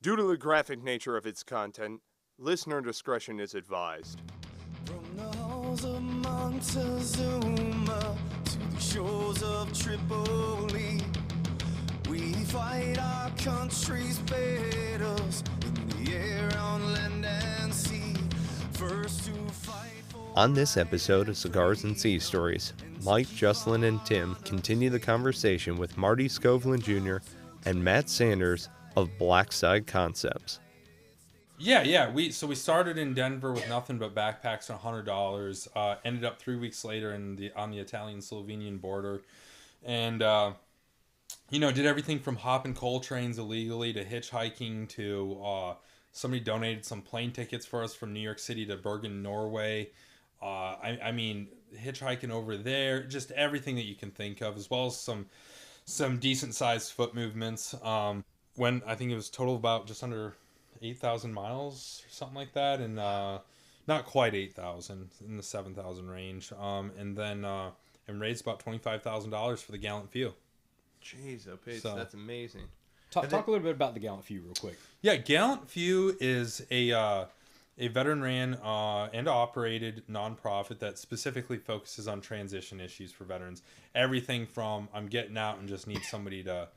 Due to the graphic nature of its content, listener discretion is advised. From the halls of Montezuma to the shores of Tripoli, we fight our country's battles in the air, on land and sea. First to fight for... On this episode of Cigars and Sea Stories, Mike, Jocelyn, and Tim continue the conversation with Marty Skovlund Jr. and Matt Sanders of Blackside Concepts. Yeah. We started in Denver with nothing but backpacks and $100. Ended up 3 weeks later on the Italian-Slovenian border, and did everything from hopping coal trains illegally to hitchhiking to somebody donated some plane tickets for us from New York City to Bergen, Norway. I mean, hitchhiking over there, just everything that you can think of, as well as some decent sized foot movements. When I think it was total about just under 8,000 miles or something like that, and not quite 8,000, in the 7,000 range. And raised about $25,000 for the Gallant Few. Jeez, that's amazing. Talk a little bit about the Gallant Few real quick. Yeah, Gallant Few is a veteran-ran and operated nonprofit that specifically focuses on transition issues for veterans. Everything from I'm getting out and just need somebody to,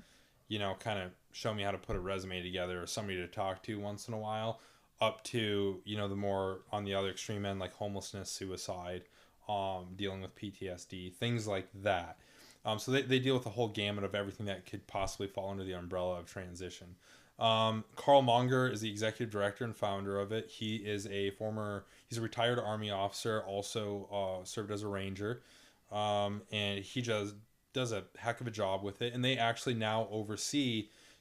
kind of show me how to put a resume together or somebody to talk to once in a while, up to, the more on the other extreme end, like homelessness, suicide, dealing with PTSD, things like that. So they deal with the whole gamut of everything that could possibly fall under the umbrella of transition. Carl Monger is the executive director and founder of it. He's a retired Army officer, also served as a Ranger, and he does a heck of a job with it. And they actually now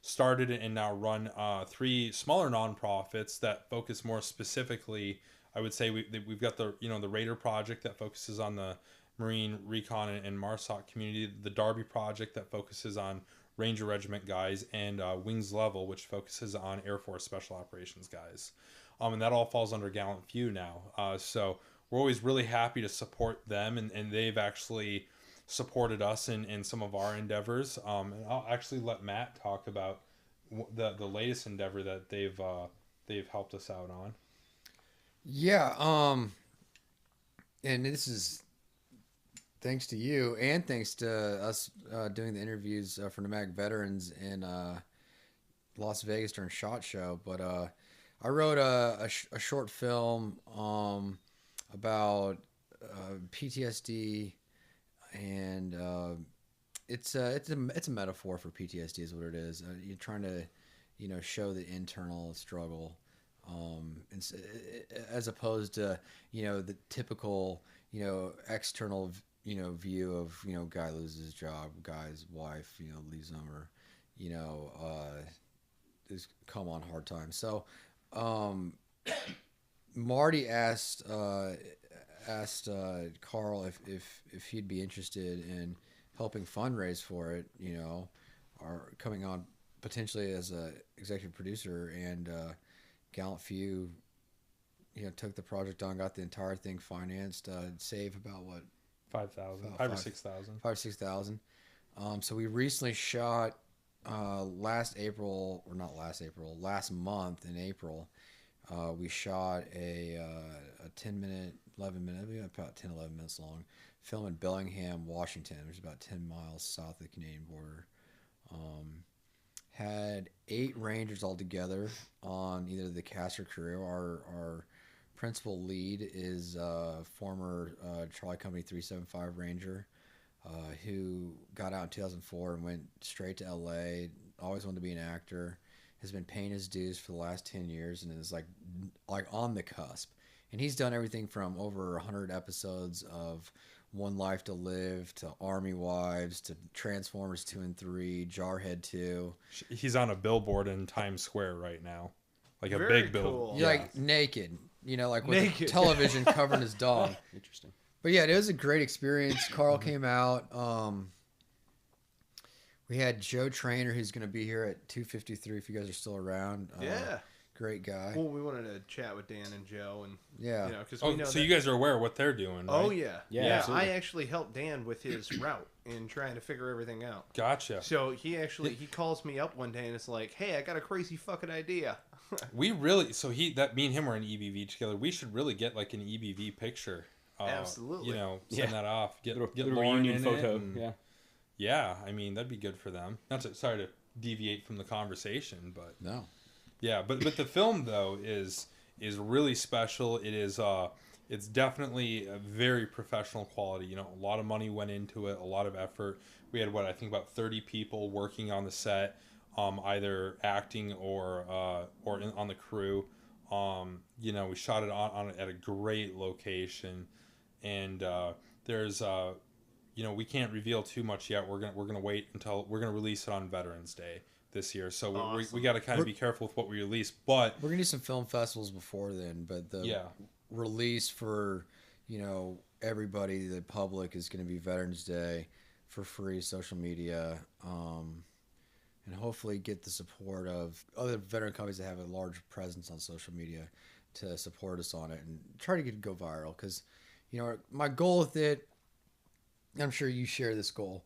started and now run 3 smaller nonprofits that focus more specifically. I would say we've got the Raider Project that focuses on the Marine Recon and MARSOC community, the Darby Project that focuses on Ranger Regiment guys, and Wings Level, which focuses on Air Force Special Operations guys. And that all falls under Gallant Few now. So we're always really happy to support them, and they've actually supported us in some of our endeavors. And I'll actually let Matt talk about the latest endeavor that they've helped us out on. Yeah, and this is thanks to you and thanks to us doing the interviews for Nomadic Veterans in Las Vegas during SHOT Show. But I wrote a short film about PTSD, and it's a metaphor for PTSD is what it is. You're trying to show the internal struggle, as opposed to the typical external view of guy loses his job, guy's wife leaves him, or is come on hard times. So Marty asked Carl if he'd be interested in helping fundraise for it, or coming on potentially as a executive producer, and Gallant Few took the project on, got the entire thing financed, saved about what, 5,000, 5 or 6,000. 5 or 6,000. So we recently shot last month in April. We shot a 10-minute, 11-minute, about 10, 11 minutes long film in Bellingham, Washington, which is about 10 miles south of the Canadian border. Had 8 Rangers altogether on either the cast or crew. Our principal lead is former Charlie Company 375 Ranger, who got out in 2004 and went straight to LA, always wanted to be an actor, has been paying his dues for the last 10 years and is like on the cusp. And he's done everything from over 100 episodes of One Life to Live to Army Wives to Transformers 2 and 3, Jarhead 2. He's on a billboard in Times Square right now. Like a Very big cool. billboard. Yeah. Like naked, like with the television covering his dong. Interesting. But yeah, it was a great experience. Carl came out. We had Joe Trainer, who's going to be here at 2:53 if you guys are still around. Yeah. great guy. Well, we wanted to chat with Dan and Joe, and Yeah. you know, because we know so that, you guys are aware of what they're doing, right? Oh yeah, Yeah, yeah. absolutely. I actually helped Dan with his route in trying to figure everything out. Gotcha. So he calls me up one day and it's like, "Hey, I got a crazy fucking idea." We really me and him were in EBV together. We should really get like an EBV picture. Absolutely. You know, send that off. Get little Lauren reunion in photo. it and- Yeah. Yeah, I mean that'd be good for them. Sorry to deviate from the conversation, but No. yeah, but the film though is really special. It is it's definitely a very professional quality. You know, a lot of money went into it, a lot of effort. We had I think about 30 people working on the set, either acting or on the crew. You know, we shot it at a great location, and there's you know, we can't reveal too much yet. We're gonna wait until we're gonna release it on Veterans Day this year. So Awesome. we got to kind of be careful with what we release. But We're gonna do some film festivals before then, but the release for, you know, everybody, the public, is gonna be Veterans Day for free, social media, and hopefully get the support of other veteran companies that have a large presence on social media to support us on it and try to get it go viral. Because, you know, my goal with it, I'm sure you share this goal,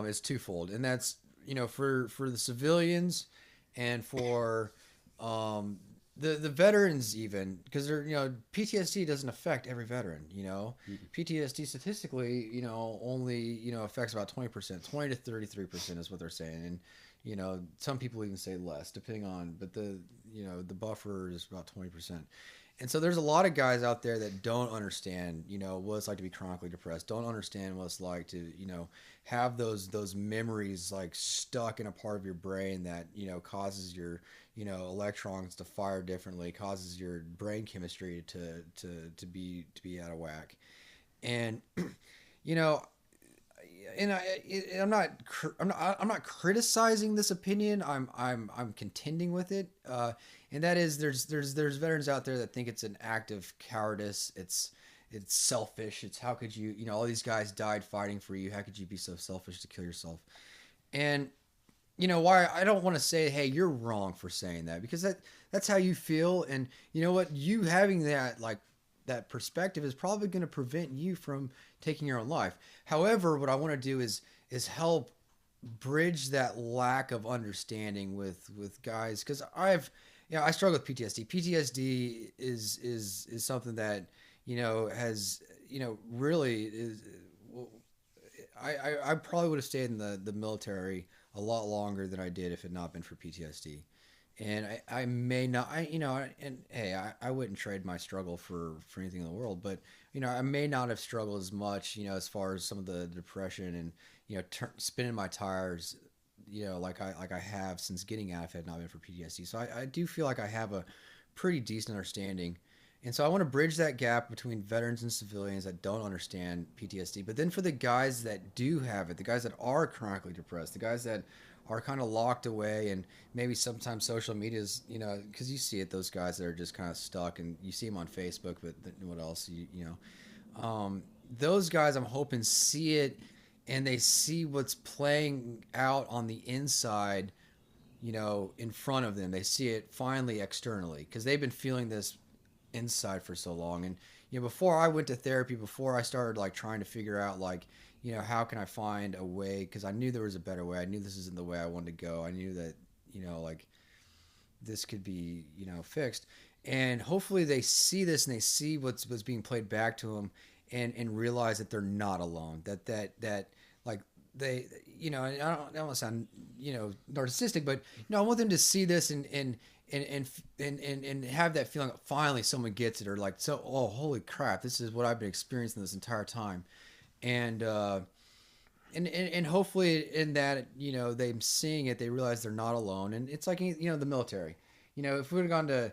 is twofold, and that's, you know, for the civilians and for the veterans, even, because they're, you know, PTSD doesn't affect every veteran. You know, PTSD statistically, you know, only, you know, affects about 20%, 20 to 33% is what they're saying, and, you know, some people even say less, depending on, but the buffer is about 20%. And so there's a lot of guys out there that don't understand, you know, what it's like to be chronically depressed, don't understand what it's like to, you know, have those memories like stuck in a part of your brain that, you know, causes your, you know, electrons to fire differently, causes your brain chemistry to be out of whack. And, you know, and I'm not criticizing this opinion. I'm contending with it. And that is, there's veterans out there that think it's an act of cowardice. It's selfish. It's, how could you, you know, all these guys died fighting for you. How could you be so selfish to kill yourself? And, you know, why I don't want to say, hey, you're wrong for saying that, because that's how you feel. And you know what, you having that perspective is probably going to prevent you from taking your own life. However, what I want to do is help bridge that lack of understanding with guys, because I struggle with PTSD. PTSD is something that, you know, has, you know, really is. I probably would have stayed in the military a lot longer than I did if it had not been for PTSD. And I may not, and hey, I wouldn't trade my struggle for anything in the world, but, you know, I may not have struggled as much, you know, as far as some of the depression and, you know, spinning my tires, you know, like I have since getting out if it had not been for PTSD. So I do feel like I have a pretty decent understanding. And so I want to bridge that gap between veterans and civilians that don't understand PTSD. But then for the guys that do have it, the guys that are chronically depressed, the guys that are kind of locked away, and maybe sometimes social media is, you know, because you see it, those guys that are just kind of stuck, and you see them on Facebook, but what else, you know, those guys, I'm hoping, see it, and they see what's playing out on the inside, you know, in front of them. They see it finally externally, because they've been feeling this inside for so long. And, you know, before I went to therapy, before I started like trying to figure out, like, you know, how can I find a way, because I knew there was a better way. I knew this isn't the way I wanted to go. I knew that, you know, like, this could be, you know, fixed. And hopefully they see this and they see what's being played back to them, and realize that they're not alone. That like, they, you know, I don't want to sound, you know, narcissistic, but, you know, I want them to see this and have that feeling that finally someone gets it, or like, so, oh, holy crap, this is what I've been experiencing this entire time. And hopefully in that, you know, them seeing it, they realize they're not alone. And it's like, you know, the military, you know, if we would have gone to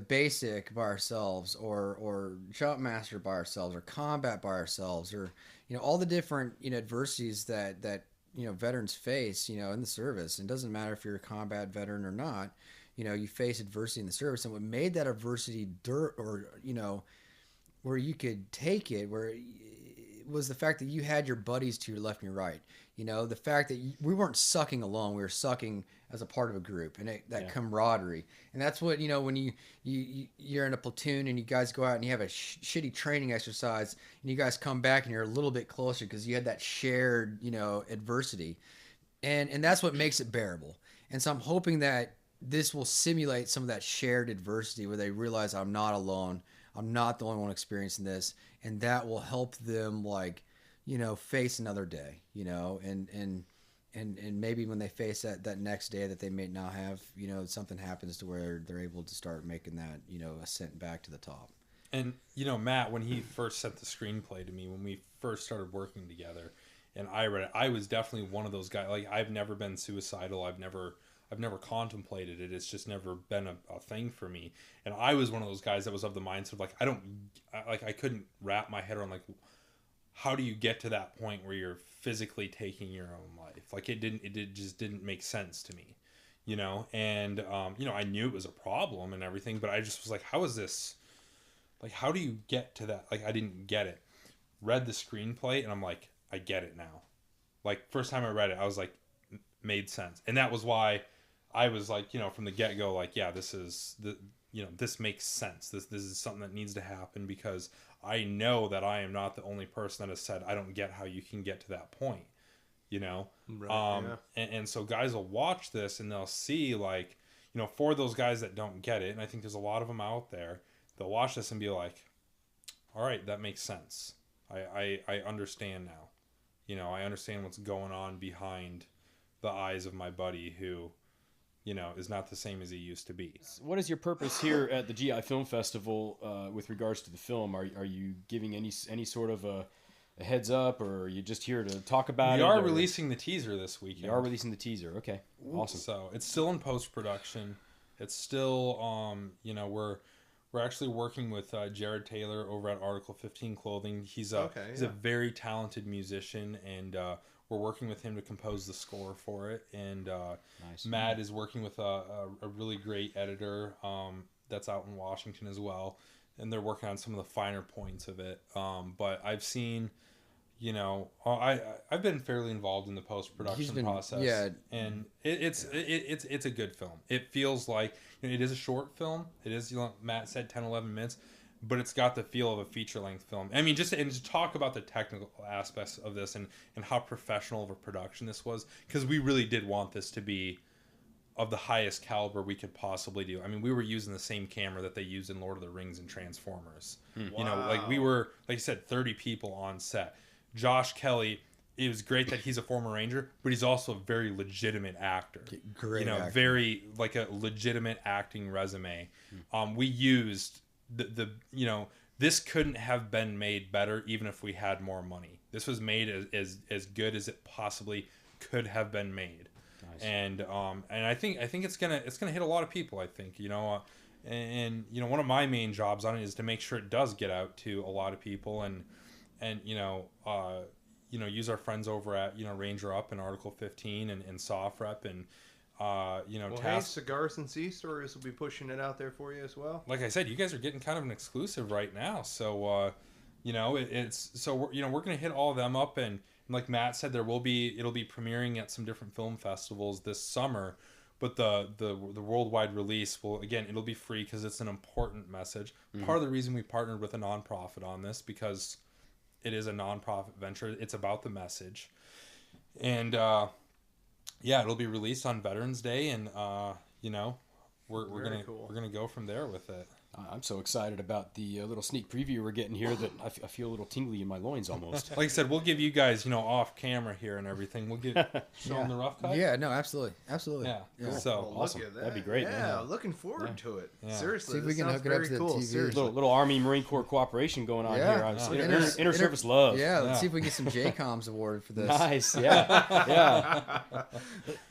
basic by ourselves, or jump master by ourselves, or combat by ourselves, or, you know, all the different, you know, adversities that, you know, veterans face, you know, in the service. And it doesn't matter if you're a combat veteran or not, you know, you face adversity in the service. And what made that adversity you know, where you could take it, where was the fact that you had your buddies to your left and your right. You know, the fact that we weren't sucking alone, we were sucking as a part of a group, and that camaraderie. And that's what, you know, when you're in a platoon and you guys go out and you have a shitty training exercise and you guys come back and you're a little bit closer because you had that shared, you know, adversity. And that's what makes it bearable. And so I'm hoping that this will simulate some of that shared adversity where they realize I'm not alone. I'm not the only one experiencing this. And that will help them, like, you know, face another day, you know, and maybe when they face that next day that they may not have, you know, something happens to where they're able to start making that, you know, ascent back to the top. And, you know, Matt, when he first sent the screenplay to me, when we first started working together and I read it, I was definitely one of those guys. Like, I've never been suicidal. I've never contemplated it. It's just never been a thing for me. And I was one of those guys that was of the mindset of, like, I couldn't wrap my head around, like, how do you get to that point where you're physically taking your own life? Like, it just didn't make sense to me, you know? And, you know, I knew it was a problem and everything, but I just was like, how is this, like, how do you get to that? Like, I didn't get it. Read the screenplay and I'm like, I get it now. Like, first time I read it, I was like, made sense. And that was why I was like, you know, from the get-go, like, yeah, this makes sense. This is something that needs to happen because I know that I am not the only person that has said, I don't get how you can get to that point, you know? Right, and so guys will watch this and they'll see, like, you know, for those guys that don't get it, and I think there's a lot of them out there, they'll watch this and be like, all right, that makes sense. I understand now. You know, I understand what's going on behind the eyes of my buddy who, you know, is not the same as he used to be. What is your purpose here at the GI Film Festival with regards to the film? Are you giving any sort of a heads up, or are you just here to talk about it? We are releasing the teaser this weekend. You are releasing the teaser. Okay, awesome. So it's still in post-production. It's still, you know, we're actually working with Jared Taylor over at Article 15 Clothing. He's a very talented musician, and we're working with him to compose the score for it. And nice. Matt is working with a really great editor that's out in Washington as well, and they're working on some of the finer points of it. But I've seen, you know, I've been fairly involved in the post-production process. Yeah, and it's a good film. It feels like, you know, it is a short film. It is, you know, Matt said 10-11 minutes. But it's got the feel of a feature-length film. I mean, just to talk about the technical aspects of this and how professional of a production this was, because we really did want this to be of the highest caliber we could possibly do. I mean, we were using the same camera that they used in Lord of the Rings and Transformers. Wow. You know, like, we were, like I said, 30 people on set. Josh Kelly, it was great that he's a former Ranger, but he's also a very legitimate actor. Great, you know, actor. Very, like, a legitimate acting resume. We used the you know, this couldn't have been made better even if we had more money. This was made as good as it possibly could have been made. Nice. And I think it's gonna hit a lot of people. I think, you know, and you know, one of my main jobs on it is to make sure it does get out to a lot of people, and you know, use our friends over at, you know, Ranger Up and Article 15 and SOFREP and you know, well, hey, Cigars and Sea Stories will be pushing it out there for you as well. Like I said, you guys are getting kind of an exclusive right now, so you know, it's so we're, you know, we're gonna hit all of them up, and like Matt said, it'll be premiering at some different film festivals this summer, but the worldwide release it'll be free because it's an important message. Mm-hmm. Part of the reason we partnered with a nonprofit on this, because it is a nonprofit venture. It's about the message, and yeah, it'll be released on Veterans Day, and you know, we're gonna go from there with it. I'm so excited about the little sneak preview we're getting here that I feel a little tingly in my loins almost. Like I said, we'll give you guys, you know, off camera here and everything. We'll show them the rough cut. Yeah, no, absolutely. Yeah. Cool. So well, awesome. That. That'd be great. Yeah, looking forward to it. Yeah. Seriously, see if we can hook it up to the cool. TV. Little Army Marine Corps cooperation going on here. Inter-service love. Yeah, let's see if we can get some JCOMs awarded for this. Nice. Yeah.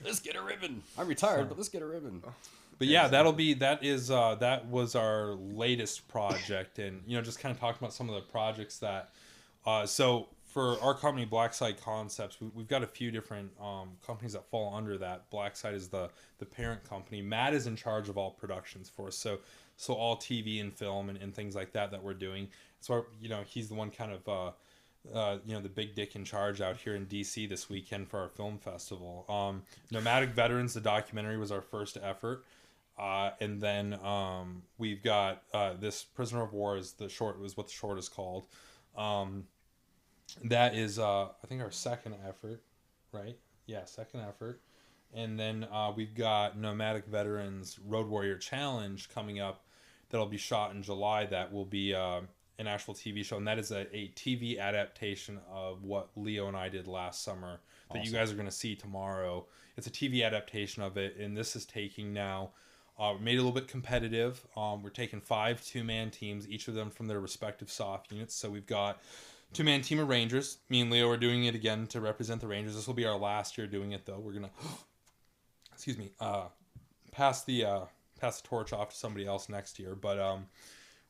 Let's get a ribbon. I'm retired, but let's get a ribbon. But yeah, that was our latest project, and you know, just kind of talking about some of the projects that so for our company, Blackside Concepts, we've got a few different companies that fall under that. Blackside is the parent company. Matt is in charge of all productions for us, so all TV and film and things like that we're doing. So, you know, he's the one kind of the big dick in charge out here in DC this weekend for our film festival. Nomadic Veterans, the documentary, was our first effort. And then we've got this Prisoner of War was what the short is called. That is I think our second effort, right? Yeah, second effort. And then we've got Nomadic Veterans Road Warrior Challenge coming up that'll be shot in July. That will be an actual TV show, and that is a TV adaptation of what Leo and I did last summer that you guys are going to see tomorrow. It's a TV adaptation of it, and this is taking now made it a little bit competitive. We're taking 5 2-man teams, each of them from their respective soft units. So we've got 2-man team of Rangers. Me and Leo are doing it again to represent the Rangers. This will be our last year doing it, though. We're gonna pass the torch off to somebody else next year, but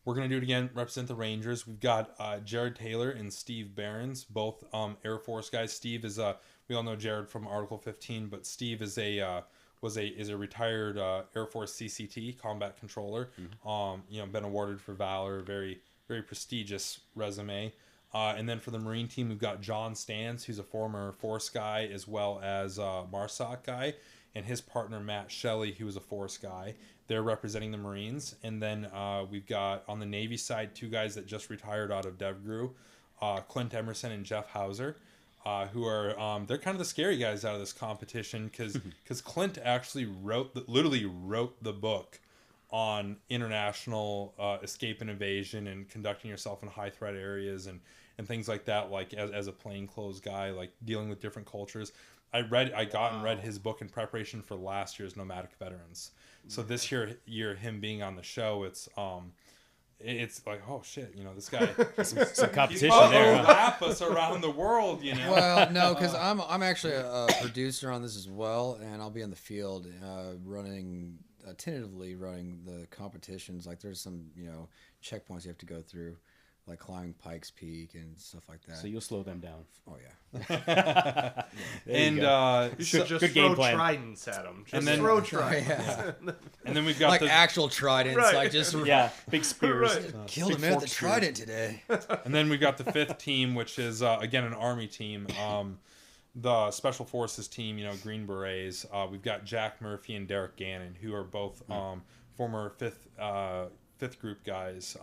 we're going to do it again, represent the Rangers. We've got Jared Taylor and Steve Behrens, both Air Force guys. Steve is we all know Jared from Article 15, but Steve is a retired Air Force CCT, combat controller. Been awarded for valor, very, very prestigious resume. And then for the Marine team, we've got John Stans, who's a former Force guy, as well as MARSOC guy, and his partner Matt Shelley, who was a Force guy. They're representing the Marines. And then we've got on the Navy side 2 guys that just retired out of DevGru, Clint Emerson and Jeff Hauser, who are they're kind of the scary guys out of this competition because Clint actually literally wrote the book on international escape and evasion and conducting yourself in high threat areas and things like that, like as a plainclothes guy, like dealing with different cultures. I read his book in preparation for last year's Nomadic Veterans. So this year him being on the show, it's like, oh shit, this guy some competition there. Lap us around the world, Well, no, because I'm actually a producer on this as well, and I'll be in the field tentatively running the competitions. Like there's some checkpoints you have to go through, like climbing Pikes Peak and stuff like that. So you'll slow them down. Oh yeah. And you should just good throw game plan. tridents at them. And then throw tridents. Yeah. And then we've got Like the actual tridents, Right. like just big spears. Right. killed big a man with fork a spear. trident today. And then we've got the 5th team, which is again an Army team. The Special Forces team, Green Berets. We've got Jack Murphy and Derek Gannon, who are both former 5th group guys,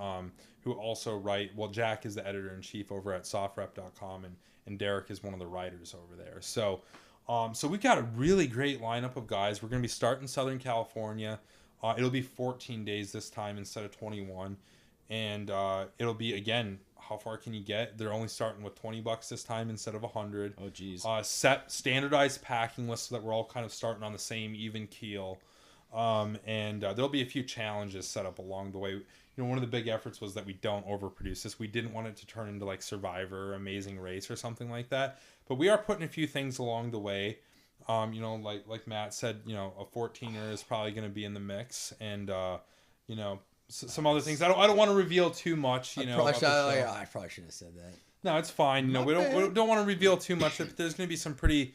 who also write. Well, Jack is the editor-in-chief over at softrep.com, and Derek is one of the writers over there. So we've got a really great lineup of guys. We're going to be starting Southern California. It'll be 14 days this time instead of 21. And it'll be, again, how far can you get? They're only starting with $20 this time instead of $100. Oh, geez. Set standardized packing lists so that we're all kind of starting on the same even keel. And there'll be a few challenges set up along the way. One of the big efforts was that we don't overproduce this. We didn't want it to turn into like Survivor, Amazing Race, or something like that. But we are putting a few things along the way. Like Matt said, a 14er is probably going to be in the mix, and some other things. I don't want to reveal too much. I probably should have said that. No, it's fine. We don't want to reveal too much. There's going to be some pretty,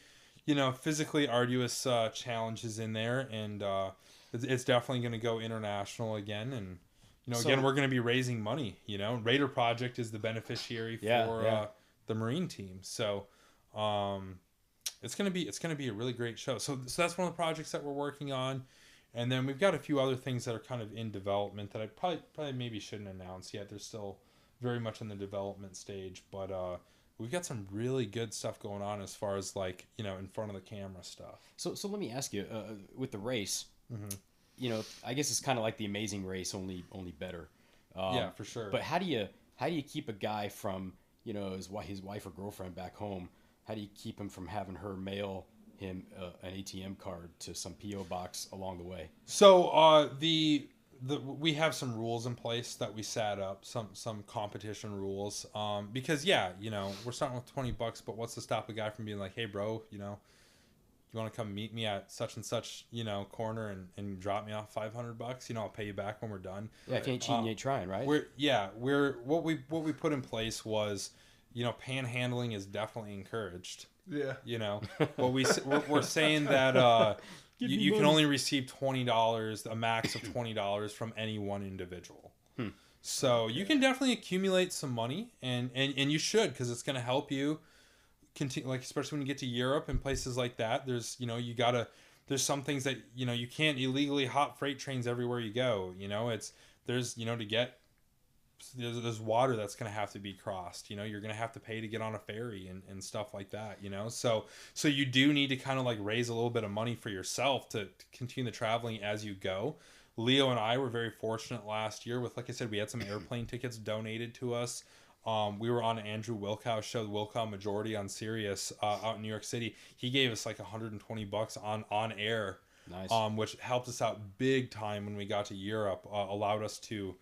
physically arduous challenges in there, and it's definitely going to go international again. And again, we're going to be raising money. Raider Project is the beneficiary for the Marine team, so it's going to be a really great show. So that's one of the projects that we're working on. And then we've got a few other things that are kind of in development that I probably maybe shouldn't announce yet. They're still very much in the development stage, but we've got some really good stuff going on as far as like in front of the camera stuff. So let me ask you, with the race, I guess it's kind of like the Amazing Race, only better. Yeah, for sure. But how do you keep a guy from his wife or girlfriend back home? How do you keep him from having her mail him an ATM card to some PO box along the way? So we have some rules in place that we set up, some competition rules, because we're starting with $20, but what's to stop a guy from being like, hey bro, you want to come meet me at such and such corner and drop me off $500? I'll pay you back when we're done. Yeah, if you ain't cheating, you ain't trying, right? What we put in place was panhandling is definitely encouraged. Yeah. Well, we're saying that you can only receive $20, a max of $20 from any one individual. So you can definitely accumulate some money, and you should, because it's going to help you continue, like, especially when you get to Europe and places like that. There's, there's some things that, you can't illegally hop freight trains everywhere you go. There's water that's going to have to be crossed. You're going to have to pay to get on a ferry and stuff like that, so you do need to kind of like raise a little bit of money for yourself to continue the traveling as you go. Leo and I were very fortunate last year with, like I said, we had some airplane tickets donated to us. We were on Andrew Wilkow's show, the Wilkow Majority on Sirius, out in New York City. He gave us like $120 on air. Nice. Which helped us out big time when we got to Europe. Allowed us to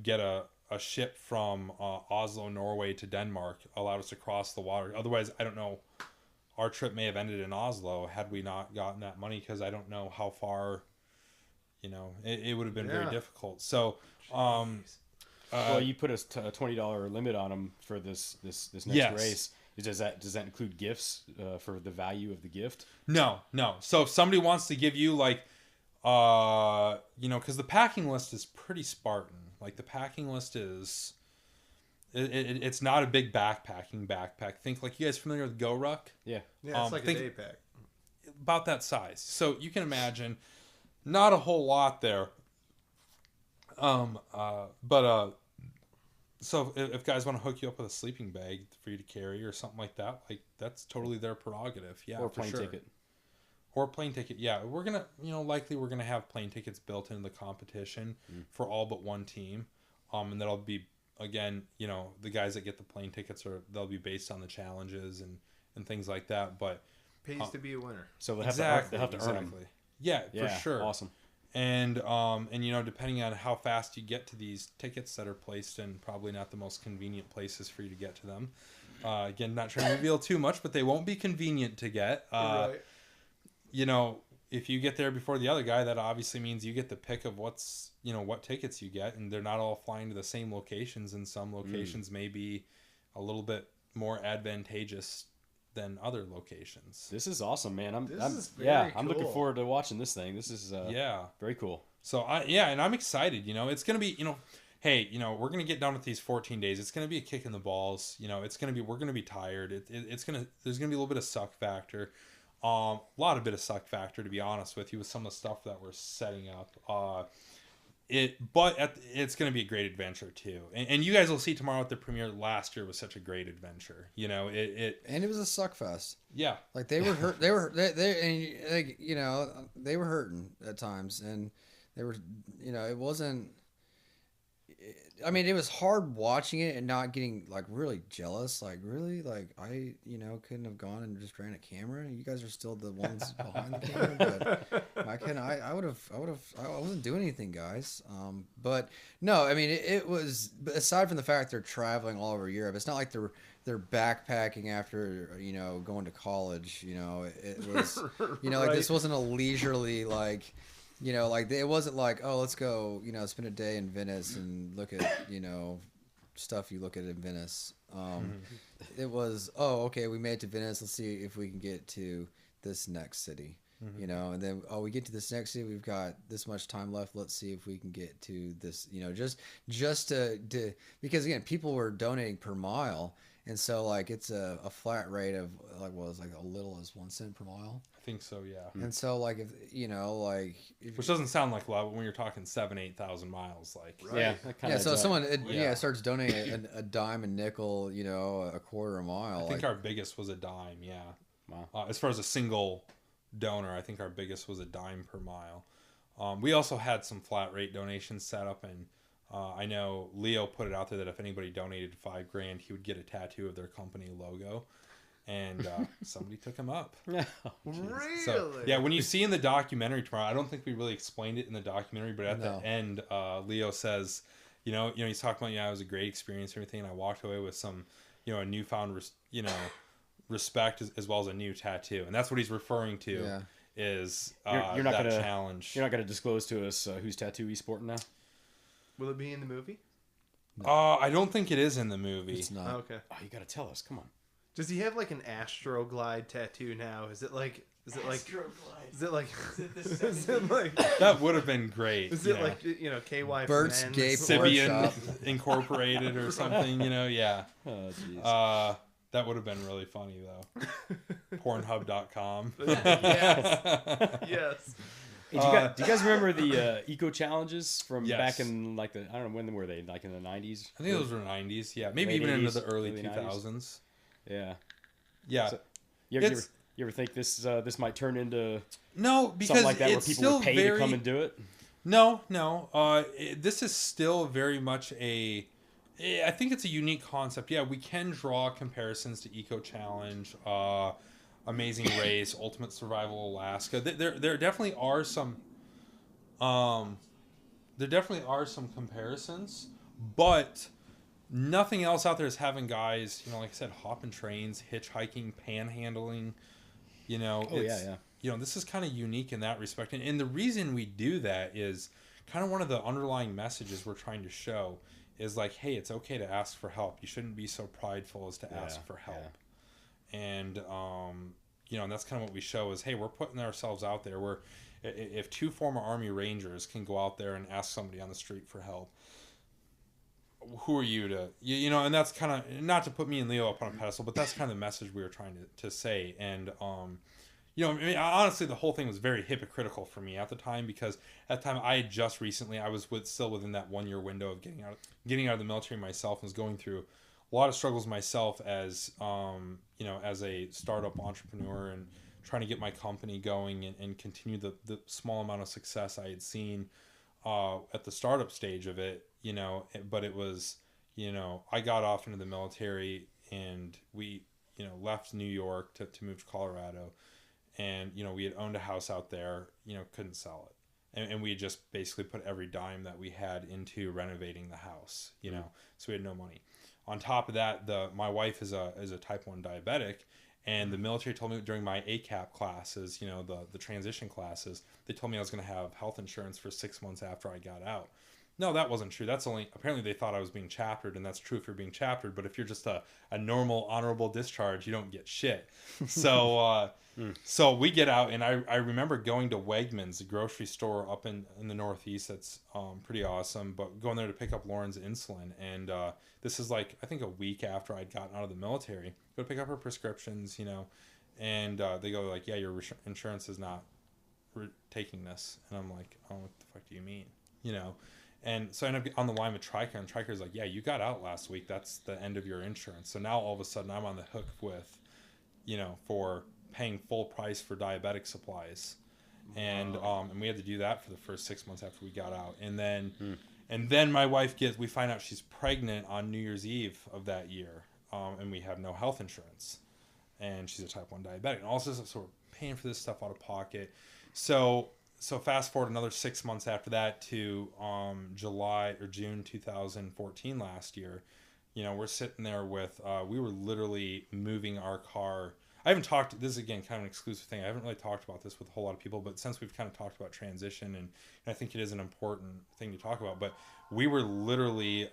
get a ship from Oslo, Norway to Denmark. Allowed us to cross the water. Otherwise, I don't know, our trip may have ended in Oslo had we not gotten that money, because I don't know how far, it would have been very difficult. So, well, you put a $20 limit on them for this next race. Does that include gifts for the value of the gift? No. So if somebody wants to give you like, because the packing list is pretty Spartan. Like the packing list is, it's not a big backpack. Think like, you guys familiar with Go Ruck? Yeah. Yeah, it's like a day pack. About that size. So you can imagine, not a whole lot there. So if guys want to hook you up with a sleeping bag for you to carry or something like that, like that's totally their prerogative. Yeah, or plane ticket. Or plane ticket. Yeah, we're gonna, likely we're gonna have plane tickets built into the competition for all but one team, and that'll be, again, the guys that get the plane tickets they'll be based on the challenges and things like that. But pays to be a winner. So they'll have to earn them. Yeah, for sure. Awesome. And depending on how fast you get to these tickets that are placed in probably not the most convenient places for you to get to them. Again, not trying to reveal too much, but they won't be convenient to get. Right. If you get there before the other guy, that obviously means you get the pick of what tickets you get, and they're not all flying to the same locations, and some locations may be a little bit more advantageous than other locations. This is awesome, man. I'm cool. looking forward to watching this thing. This is very cool. So and I'm excited. It's gonna be, hey, we're gonna get done with these 14 days. It's gonna be a kick in the balls. We're gonna be tired. There's gonna be a little bit of suck factor. A bit of suck factor, to be honest with you, with some of the stuff that we're setting up. It's going to be a great adventure too, and you guys will see tomorrow at the premiere. Last year was such a great adventure, and it was a suck fest. Yeah, like they were hurt. They were hurting at times, and they were, it wasn't. I mean, it was hard watching it and not getting like really jealous. Like really, like I, couldn't have gone and just ran a camera. You guys are still the ones behind the camera, but I wasn't doing anything, guys. But no, I mean, it was, aside from the fact they're traveling all over Europe, it's not like they're backpacking after, going to college. It was, like this wasn't a leisurely it wasn't like, oh, let's go, spend a day in Venice and look at, stuff you look at in Venice. It was, oh, okay, we made it to Venice. Let's see if we can get to this next city, and then, oh, we get to this next city. We've got this much time left. Let's see if we can get to this, just to, because again, people were donating per mile. And so, like, it's a flat rate of, like, what was like a little as 1 cent per mile. I think so, yeah. And so, like, which doesn't sound like a lot, but when you're talking 8,000 miles, like, right. So if someone starts donating a dime, a nickel, a quarter a mile. I think our biggest was a dime, yeah. Wow. As far as a single donor, I think our biggest was a dime per mile. We also had some flat rate donations set up, and I know Leo put it out there that if anybody donated $5,000, he would get a tattoo of their company logo, and somebody took him up. Really? So, yeah, when you see in the documentary tomorrow, I don't think we really explained it in the documentary, but at the end, Leo says, he's talking about, it was a great experience and everything, and I walked away with some, a newfound, respect as well as a new tattoo, and that's what he's referring to. Yeah. Is you're not that gonna, challenge? You're not going to disclose to us whose tattoo he's sporting now? Will it be in the movie? No. I don't think it is in the movie. It's not. Oh, okay. Oh, you got to tell us. Come on. Does he have like an Astroglide tattoo now? Is it like Is it like? Astro Glide. Is it like? Is it the Is it 70s? like? That would have been great. Is you it know. like KY? Bert's for men? Gay Sibian Shop. Incorporated or something, yeah. Oh, jeez. That would have been really funny though. Pornhub.com. Yes. Yes. Hey, do you guys remember the eco challenges from Yes. back in like the, I don't know, when were they, like in the 90s? I think those were 90s, yeah. Maybe Late even into 80s, the early early 2000s. Yeah. Yeah. So, you ever think this this might turn into No, because something like that where it's people still would pay very... to come and do it? No. This is still very much I think it's a unique concept. Yeah, we can draw comparisons to Eco Challenge, Amazing Race, Ultimate Survival Alaska. There definitely are some. There definitely are some comparisons, but nothing else out there is having guys, like I said, hopping trains, hitchhiking, panhandling. This is kind of unique in that respect, and the reason we do that is kind of one of the underlying messages we're trying to show is like, hey, it's okay to ask for help. You shouldn't be so prideful as to ask for help. Yeah. And and that's kind of what we show is, hey, we're putting ourselves out there. If two former Army Rangers can go out there and ask somebody on the street for help, who are you to, and that's kind of, not to put me and Leo up on a pedestal, but that's kind of the message we were trying to say. And, honestly, the whole thing was very hypocritical for me at the time, because at the time I had just recently, I was still within that 1 year window of getting out of the military myself, and was going through a lot of struggles myself as, as a startup entrepreneur, and trying to get my company going and continue the small amount of success I had seen at the startup stage of it, but it was, I got off into the military, and we, left New York to move to Colorado, and, we had owned a house out there, couldn't sell it. And we had just basically put every dime that we had into renovating the house, so we had no money. On top of that, my wife is a type 1 diabetic, and the military told me during my ACAP classes, the transition classes, they told me I was going to have health insurance for 6 months after I got out. No, that wasn't true. Apparently they thought I was being chaptered, and that's true if you're being chaptered, but if you're just a normal honorable discharge, you don't get shit. So, so we get out, and I remember going to Wegmans, a grocery store up in the Northeast that's pretty awesome, but going there to pick up Lauren's insulin, and this is like, I think a week after I'd gotten out of the military, go to pick up her prescriptions, and they go like, yeah, your insurance is not taking this. And I'm like, oh, what the fuck do you mean? And so I end up on the line with Tricare, and Tricare's like, yeah, you got out last week. That's the end of your insurance. So now all of a sudden I'm on the hook with, for paying full price for diabetic supplies. And we had to do that for the first 6 months after we got out. And then my wife we find out she's pregnant on New Year's Eve of that year. And we have no health insurance, and she's a type 1 diabetic, and also so we're paying for this stuff out of pocket. So fast forward another 6 months after that to July or June 2014 last year. We're sitting there with we were literally moving our car. I haven't talked, this is again kind of an exclusive thing, I haven't really talked about this with a whole lot of people, but since we've kind of talked about transition, and I think it is an important thing to talk about, but we were literally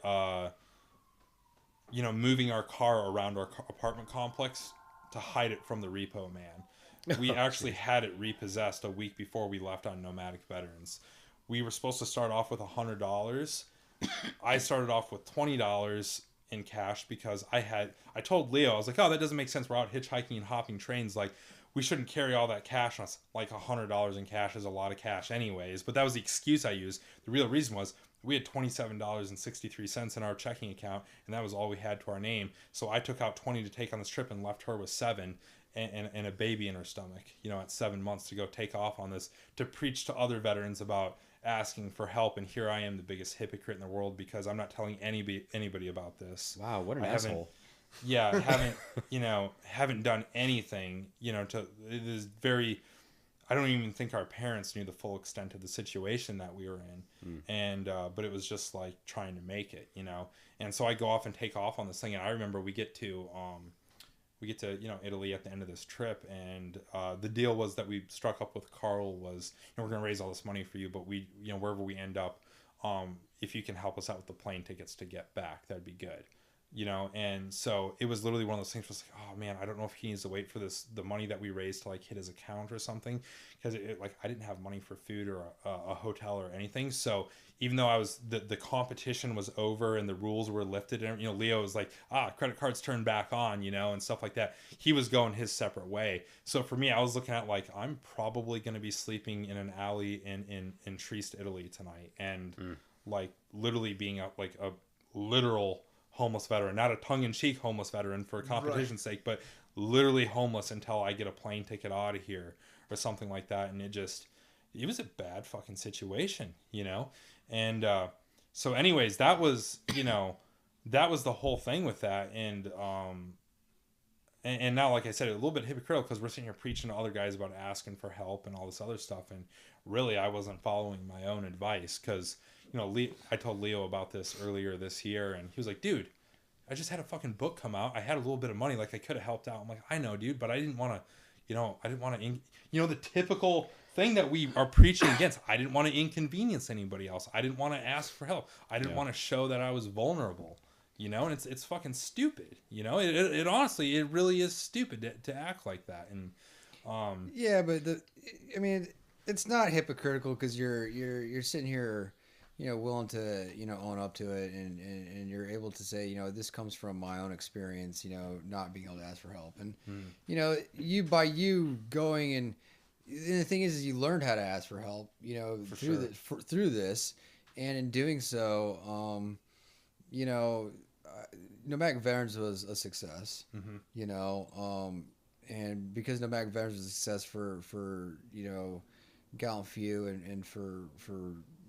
moving our car around our apartment complex to hide it from the repo man. We actually had it repossessed a week before we left on Nomadic Veterans. We were supposed to start off with $100. I started off with $20 in cash because I told Leo, I was like, oh, that doesn't make sense. We're out hitchhiking and hopping trains. Like, we shouldn't carry all that cash on us. Like, $100 in cash is a lot of cash anyways. But that was the excuse I used. The real reason was we had $27.63 in our checking account, and that was all we had to our name. So I took out $20 to take on this trip and left her with $7 and a baby in her stomach, at 7 months, to go take off on this, to preach to other veterans about asking for help. And here I am, the biggest hypocrite in the world, because I'm not telling anybody about this. Wow, what an asshole. Yeah, haven't done anything, it is very, I don't even think our parents knew the full extent of the situation that we were in. And, but it was just like trying to make it, and so I go off and take off on this thing. And I remember we get to Italy at the end of this trip, and the deal was that we struck up with Carl was, we're going to raise all this money for you, but we, wherever we end up, if you can help us out with the plane tickets to get back, that'd be good. you know, and so it was literally one of those things where it's like, oh man, I don't know if he needs to wait for the money that we raised to like hit his account or something, because like I didn't have money for food or a hotel or anything. So even though I was the competition was over and the rules were lifted, and you know, Leo was like, credit cards turned back on, you know, and stuff like that. He was going his separate way. So for me, I was looking at like, I'm probably going to be sleeping in an alley in Trieste, Italy tonight, and like literally being a literal homeless veteran, not a tongue-in-cheek homeless veteran for competition's sake, but literally homeless until I get a plane ticket out of here or something like that. And it was a bad fucking situation, you know? And so anyways, that was, you know, that was the whole thing with that. And now, like I said, a little bit hypocritical because we're sitting here preaching to other guys about asking for help and all this other stuff. And really, I wasn't following my own advice because, you know, I told Leo about this earlier this year, and he was like, dude, I just had a fucking book come out. I had a little bit of money. Like, I could have helped out. I'm like, I know, dude, but I didn't want to, you know, the typical thing that we are preaching against. I didn't want to inconvenience anybody else. I didn't want to ask for help. I didn't want to show that I was vulnerable, you know, and it's fucking stupid, you know, it honestly, it really is stupid to act like that. And, yeah, but I mean, it's not hypocritical because you're sitting here, you know, willing to, you know, own up to it, and you're able to say, you know, this comes from my own experience, you know, not being able to ask for help. And, you know, you going and the thing is you learned how to ask for help, you know, through this. And in doing so, you know, Nomadic Veterans was a success, you know, and because Nomadic Veterans was a success for you know, Gallant Few and for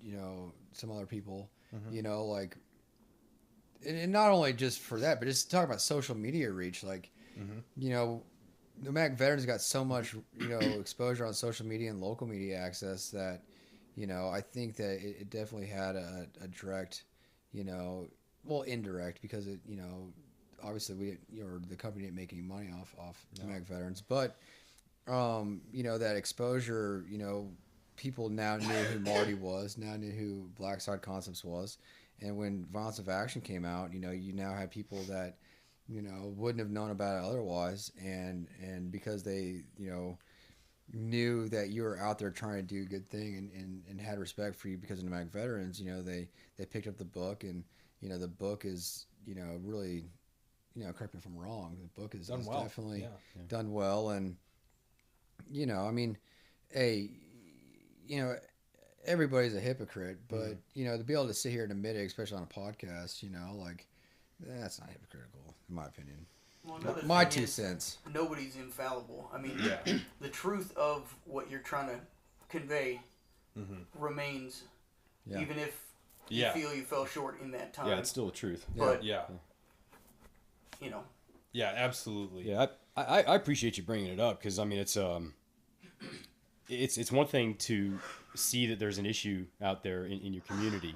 you know, some other people, you know, like, and not only just for that, but just talk about social media reach, like, you know, Nomadic Veterans got so much, you know, exposure on social media and local media access that, you know, I think that it definitely had a direct, you know, well, indirect, because it, you know, obviously the company didn't make any money off Nomadic Veterans, but, you know, that exposure, you know, people now knew who Marty was, now knew who Blackside Concepts was. And when Violence of Action came out, you know, you now had people that, you know, wouldn't have known about it otherwise. And because they, you know, knew that you were out there trying to do a good thing and had respect for you because of Nomadic Veterans, you know, they picked up the book. And, you know, the book is, you know, really, you know, correct me if I'm wrong, the book is definitely done well. And, you know, I mean, hey, you know, everybody's a hypocrite, but, you know, to be able to sit here and admit it, especially on a podcast, you know, like, that's not hypocritical, in my opinion. Well, my 2 cents. Nobody's infallible. I mean, the truth of what you're trying to convey remains, even if you feel you fell short in that time. Yeah, it's still the truth. But, you know. Yeah, absolutely. Yeah, I appreciate you bringing it up because, I mean, it's one thing to see that there's an issue out there in your community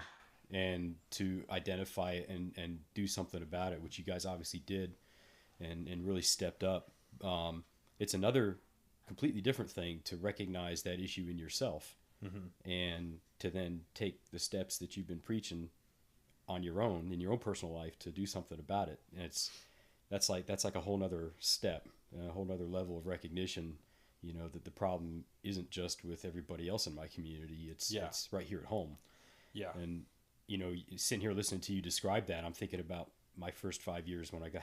and to identify it and do something about it, which you guys obviously did and really stepped up. It's another completely different thing to recognize that issue in yourself and to then take the steps that you've been preaching on your own, in your own personal life, to do something about it. And that's like a whole nother step, a whole nother level of recognition, you know, that the problem isn't just with everybody else in my community. It's right here at home. Yeah. And, you know, sitting here listening to you describe that, I'm thinking about my first 5 years when I got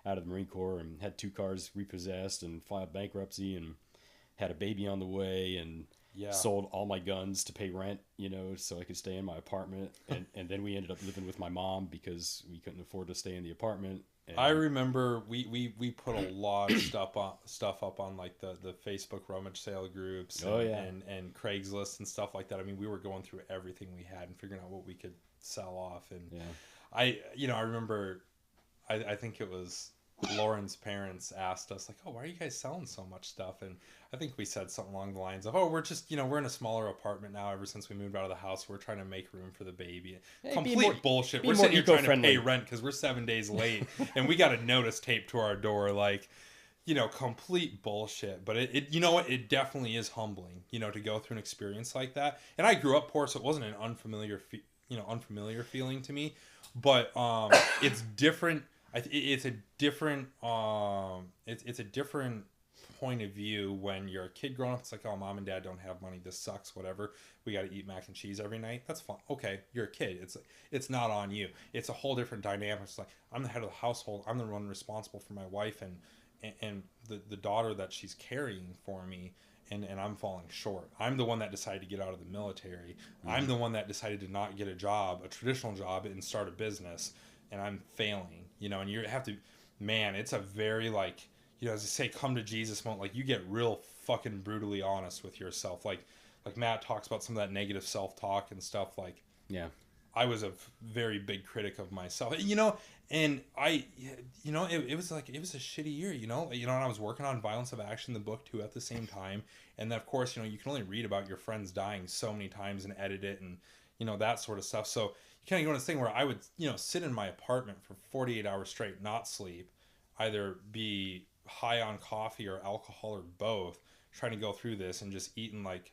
out of the Marine Corps and had 2 cars repossessed and filed bankruptcy and had a baby on the way and sold all my guns to pay rent, you know, so I could stay in my apartment. And then we ended up living with my mom because we couldn't afford to stay in the apartment. And I remember we put a lot of stuff up on like the Facebook rummage sale groups and Craigslist and stuff like that. I mean, we were going through everything we had and figuring out what we could sell off. And I remember, I think it was Lauren's parents asked us like, oh, why are you guys selling so much stuff? And I think we said something along the lines of, oh, we're just, you know, we're in a smaller apartment now ever since we moved out of the house. We're trying to make room for the baby. Hey, Complete bullshit. We're sitting here trying to pay rent because we're 7 days late and we got a notice taped to our door. Like, you know, complete bullshit. But it you know what? It definitely is humbling, you know, to go through an experience like that. And I grew up poor, so it wasn't an unfamiliar unfamiliar feeling to me, but it's different. It's a different it's a different point of view when you're a kid growing up. It's like, oh, mom and dad don't have money, this sucks, whatever, we got to eat mac and cheese every night. That's fine. Okay, you're a kid. It's not on you. It's a whole different dynamic. It's like, I'm the head of the household, I'm the one responsible for my wife and the daughter that she's carrying for me, and I'm falling short. I'm the one that decided to get out of the military. I'm the one that decided to not get a job, a traditional job, and start a business, and I'm failing, and you have to, man, it's a very, like, as I say, come to Jesus moment. Like, you get real fucking brutally honest with yourself. Like Matt talks about some of that negative self-talk and stuff. Like, yeah, I was a very big critic of myself, and I, it was like, it was a shitty year, and I was working on Violence of Action, the book too, at the same time. And then, of course, you can only read about your friends dying so many times and edit it and, that sort of stuff. So you kind of go into this thing where I would, sit in my apartment for 48 hours straight, not sleep, either be high on coffee or alcohol or both, trying to go through this and just eating like,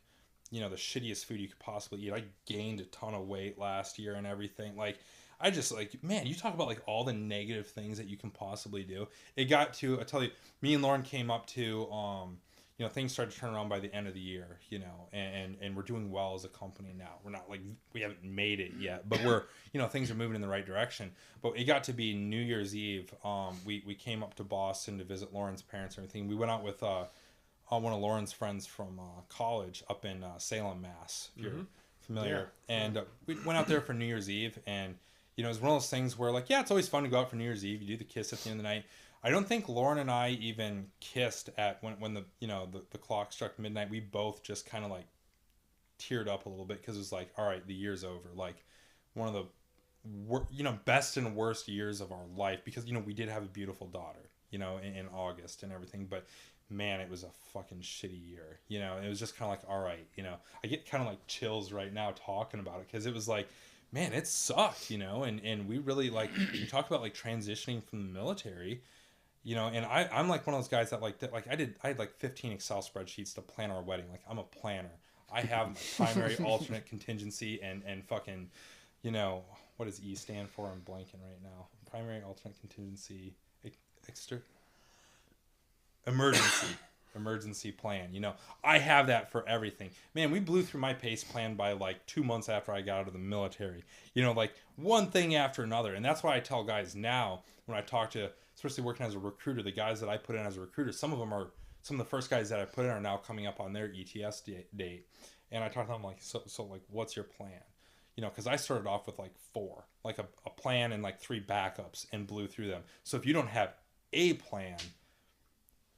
the shittiest food you could possibly eat. I gained a ton of weight last year and everything. Like, I just, like, man, you talk about like all the negative things that you can possibly do. It got to, I tell you, me and Lauren came up to, things started to turn around by the end of the year, and we're doing well as a company now. We're not like, we haven't made it yet, but we're, things are moving in the right direction. But it got to be New Year's Eve. We came up to Boston to visit Lauren's parents and everything. We went out with one of Lauren's friends from college up in Salem, Mass, if you're familiar. Yeah. And we went out there for New Year's Eve, and it was one of those things where, like, yeah, it's always fun to go out for New Year's Eve. You do the kiss at the end of the night. I don't think Lauren and I even kissed at when the clock struck midnight. We both just kind of like teared up a little bit because it was like, all right, the year's over. Like, one of the best and worst years of our life, because we did have a beautiful daughter, in August and everything, but man, it was a fucking shitty year. It was just kind of like, all right, I get kind of like chills right now talking about it, because it was like, man, it sucked, and we really, like, you talk about like transitioning from the military. And I'm like one of those guys that I had like 15 Excel spreadsheets to plan our wedding. Like, I'm a planner. I have my primary, alternate, contingency, and fucking, what does E stand for? I'm blanking right now. Primary, alternate, contingency, emergency plan. I have that for everything. Man, we blew through my PACE plan by like 2 months after I got out of the military. Like one thing after another. And that's why I tell guys now, when I talk to, especially working as a recruiter, the guys that I put in as a recruiter, some of the first guys that I put in are now coming up on their ETS date. And I talk to them like, so like, what's your plan? Because I started off with like 4, like a plan and like 3 backups, and blew through them. So if you don't have a plan,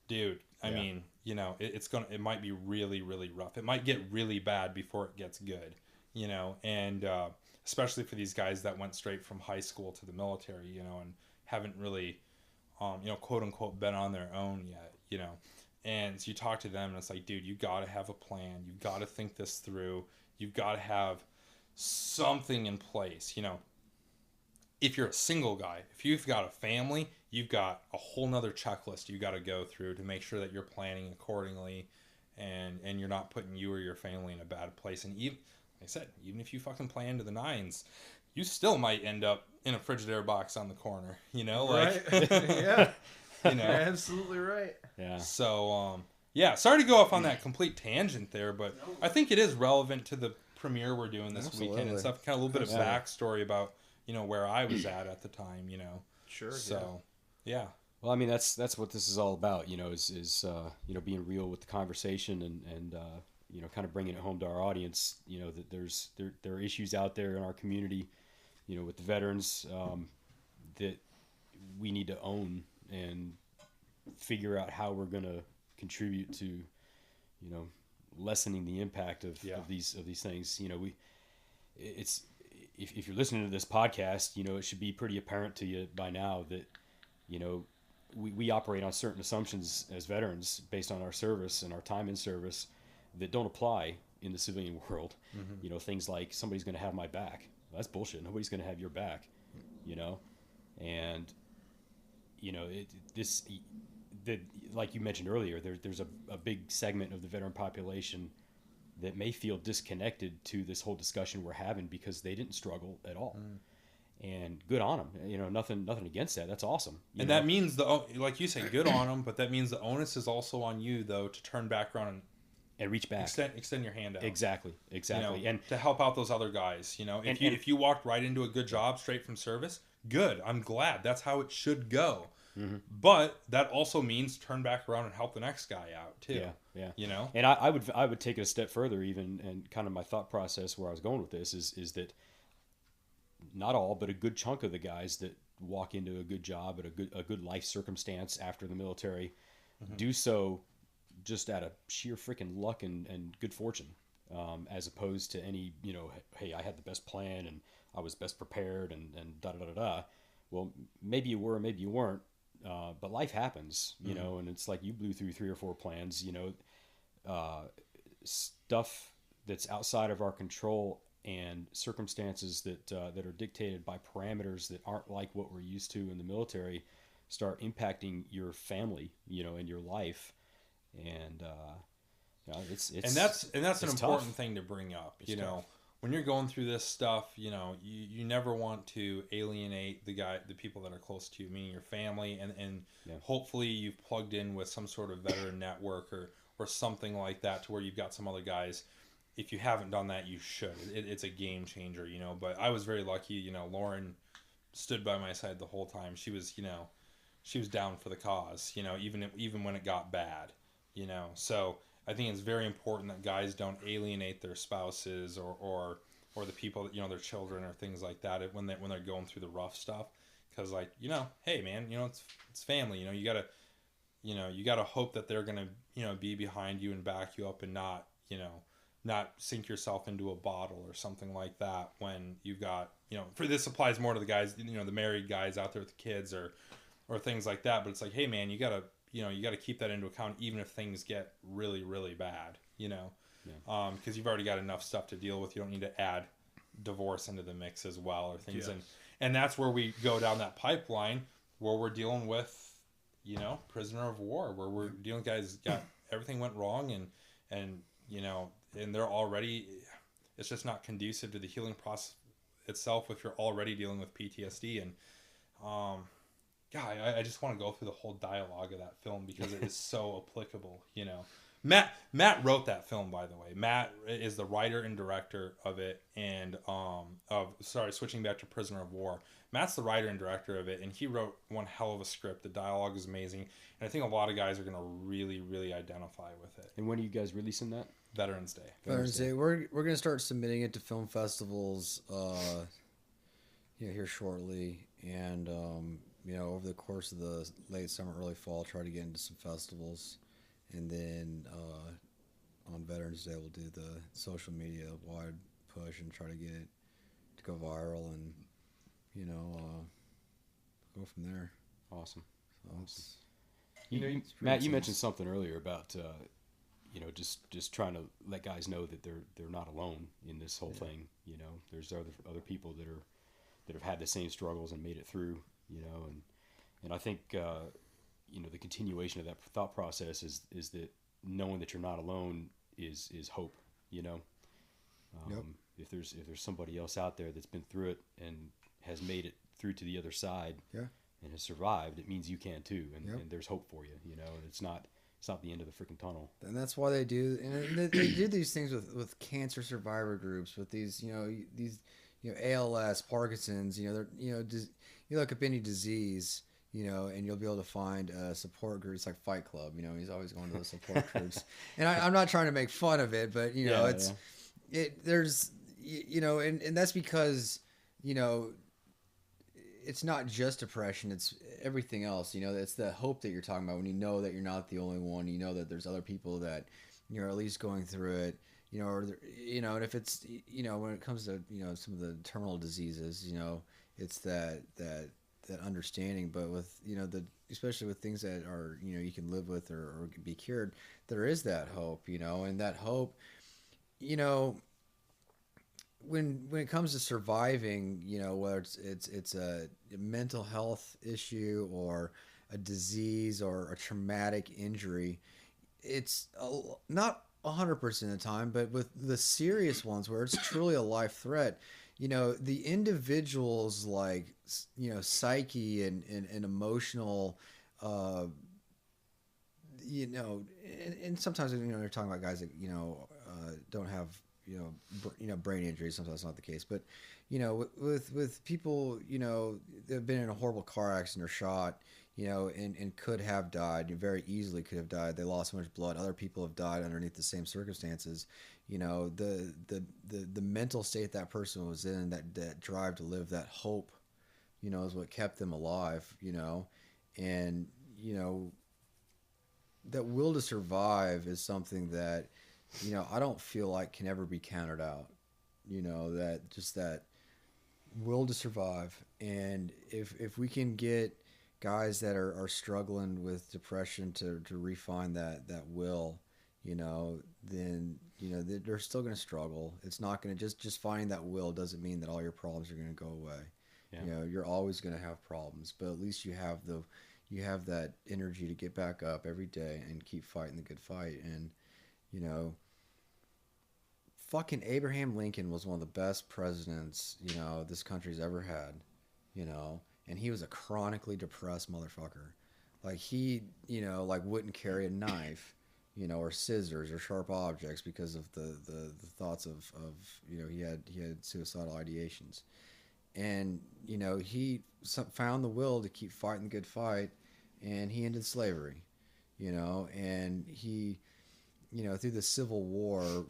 dude, I mean, it might be really, really rough. It might get really bad before it gets good, and especially for these guys that went straight from high school to the military, and haven't really, quote unquote, been on their own yet, and so you talk to them and it's like, dude, you got to have a plan. You've got to think this through. You've got to have something in place. If you're a single guy, if you've got a family, you've got a whole nother checklist you got to go through to make sure that you're planning accordingly, and you're not putting you or your family in a bad place. And even, like I said, even if you fucking plan to the nines, you still might end up in a Frigidaire box on the corner, like, right. Yeah, you're absolutely right. Yeah. So, yeah, sorry to go off on that complete tangent there, but I think it is relevant to the premiere we're doing this weekend and stuff. Kind of a little bit of backstory about, where I was at the time, Sure. So, yeah. Well, I mean, that's what this is all about, is being real with the conversation and kind of bringing it home to our audience, that there are issues out there in our community, with the veterans, that we need to own and figure out how we're going to contribute to, lessening the impact of these things. If you're listening to this podcast, it should be pretty apparent to you by now that, we operate on certain assumptions as veterans based on our service and our time in service that don't apply in the civilian world. Mm-hmm. Things like, somebody's going to have my back. That's bullshit. Nobody's going to have your back, and, like you mentioned earlier, there's a big segment of the veteran population that may feel disconnected to this whole discussion we're having because they didn't struggle at all. And good on them. You know, nothing against that. That's awesome. And that means like you say, good on them, but that means the onus is also on you though to turn back around and reach back, extend your hand out. Exactly. You know, and to help out those other guys. You know, if you walked right into a good job straight from service, good. I'm glad. That's how it should go. But that also means turn back around and help the next guy out too. Yeah. You know, and I would take it a step further even, and kind of my thought process where I was going with this is that not all, but a good chunk of the guys that walk into a good job at a good life circumstance after the military do so just out of sheer freaking luck and good fortune, as opposed to any, you know, hey, I had the best plan and I was best prepared and da da da da. Well, maybe you were, maybe you weren't. But life happens, you know, and it's like you blew through 3 or 4 plans, you know, stuff that's outside of our control and circumstances that are dictated by parameters that aren't like what we're used to in the military start impacting your family, you know, and your life. And you know, it's that's an important tough. thing to bring up. It's you know, tough. When you're going through this stuff, you know, you never want to alienate the people that are close to you, meaning your family, and hopefully you've plugged in with some sort of veteran network or something like that to where you've got some other guys. If you haven't done that, you should. It's a game changer, you know. But I was very lucky, you know. Lauren stood by my side the whole time. She was, you know, she was down for the cause, you know, even when it got bad, you know. So I think it's very important that guys don't alienate their spouses or the people that, you know, their children or things like that when they're going through the rough stuff, because, like, you know, hey man, you know, it's family, you know, you gotta hope that they're gonna, you know, be behind you and back you up and not, you know, not sink yourself into a bottle or something like that when you've got, you know, for this applies more to the guys, you know, the married guys out there with the kids or things like that. But it's like, hey man, you gotta keep that into account even if things get really, really bad, you know, because you've already got enough stuff to deal with. You don't need to add divorce into the mix as well or things. Yes. And that's where we go down that pipeline where we're dealing with, you know, prisoner of war, where we're dealing with guys got everything went wrong and you know, and they're already, it's just not conducive to the healing process itself if you're already dealing with PTSD. And God, I just want to go through the whole dialogue of that film because it is so applicable, you know. Matt wrote that film, by the way. Matt is the writer and director of it, and switching back to Prisoner of War. Matt's the writer and director of it, and he wrote one hell of a script. The dialogue is amazing, and I think a lot of guys are going to really, really identify with it. And when are you guys releasing that? Veterans Day. Veterans Day. We're going to start submitting it to film festivals here shortly, and you know, over the course of the late summer, early fall, try to get into some festivals, and then on Veterans Day we'll do the social media wide push and try to get it to go viral, and you know, go from there. Awesome. So Matt, you mentioned something earlier about you know, just trying to let guys know that they're not alone in this whole thing. You know, there's other people that have had the same struggles and made it through. You know, and I think you know, the continuation of that thought process is that knowing that you're not alone is hope. You know, if there's somebody else out there that's been through it and has made it through to the other side, and has survived, it means you can too, and there's hope for you. You know, and it's not the end of the freaking tunnel. And that's why they do, and they do these things with cancer survivor groups, with these, you know, ALS, Parkinson's, you know, they're, you know, you look up any disease, you know, and you'll be able to find support groups like Fight Club. You know, he's always going to those support groups. And I'm not trying to make fun of it, but, you know, there's, you know, and that's because, you know, it's not just depression, it's everything else. You know, it's the hope that you're talking about when you know that you're not the only one. You know that there's other people that, you know, are at least going through it. You know, or you know, and if it's, you know, when it comes to, you know, some of the terminal diseases, you know, it's that understanding. But with, you know, especially with things that are, you know, you can live with or can be cured, there is that hope, you know, and that hope, you know, when it comes to surviving, you know, whether it's a mental health issue or a disease or a traumatic injury, it's not 100% of the time, but with the serious ones where it's truly a life threat, the individual's psyche and emotional, and sometimes they're talking about guys that don't have brain injuries. Sometimes that's not the case, but with people that have been in a horrible car accident or shot, and could have died, very easily could have died. They lost so much blood. Other people have died underneath the same circumstances. The mental state that person was in, that drive to live, that hope, is what kept them alive. And that will to survive is something that I don't feel like can ever be counted out. That will to survive. And if we can get guys that are struggling with depression to refine that will, then they're still going to struggle. It's not going to just finding that will doesn't mean that all your problems are going to go away. Yeah. You're always going to have problems, but at least you have that energy to get back up every day and keep fighting the good fight. And fucking Abraham Lincoln was one of the best presidents this country's ever had. And he was a chronically depressed motherfucker. Like he wouldn't carry a knife, or scissors or sharp objects because of the thoughts of he had suicidal ideations. And he found the will to keep fighting the good fight, and he ended slavery. And he through the Civil War,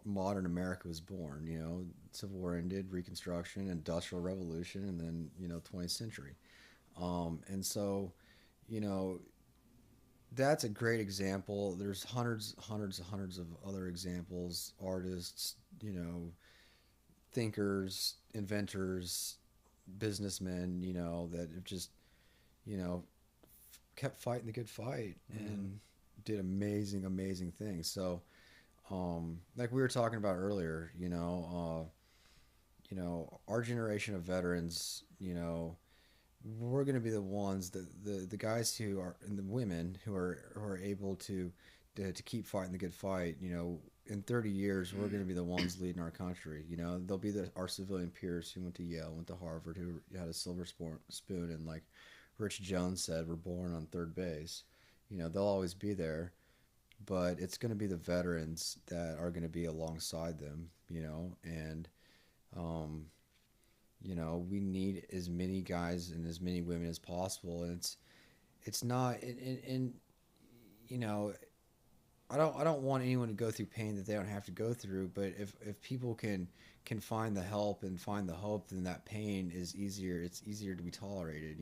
modern America was born. Civil War ended, Reconstruction, Industrial Revolution, and then 20th century. And so that's a great example. There's hundreds of other examples, artists, thinkers, inventors, businessmen, that have just kept fighting the good fight and did amazing things. So like we were talking about earlier, our generation of veterans, we're going to be the ones that the guys who are, and the women who are able to keep fighting the good fight. In 30 years, we're going to be the ones leading our country. They'll be our civilian peers who went to Yale, went to Harvard, who had a silver spoon, and like Rich Jones said, were born on third base. They'll always be there, but it's going to be the veterans that are going to be alongside them. And we need as many guys and as many women as possible. And it's not, and I don't want anyone to go through pain that they don't have to go through. But if people can find the help and find the hope, then that pain is easier. It's easier to be tolerated,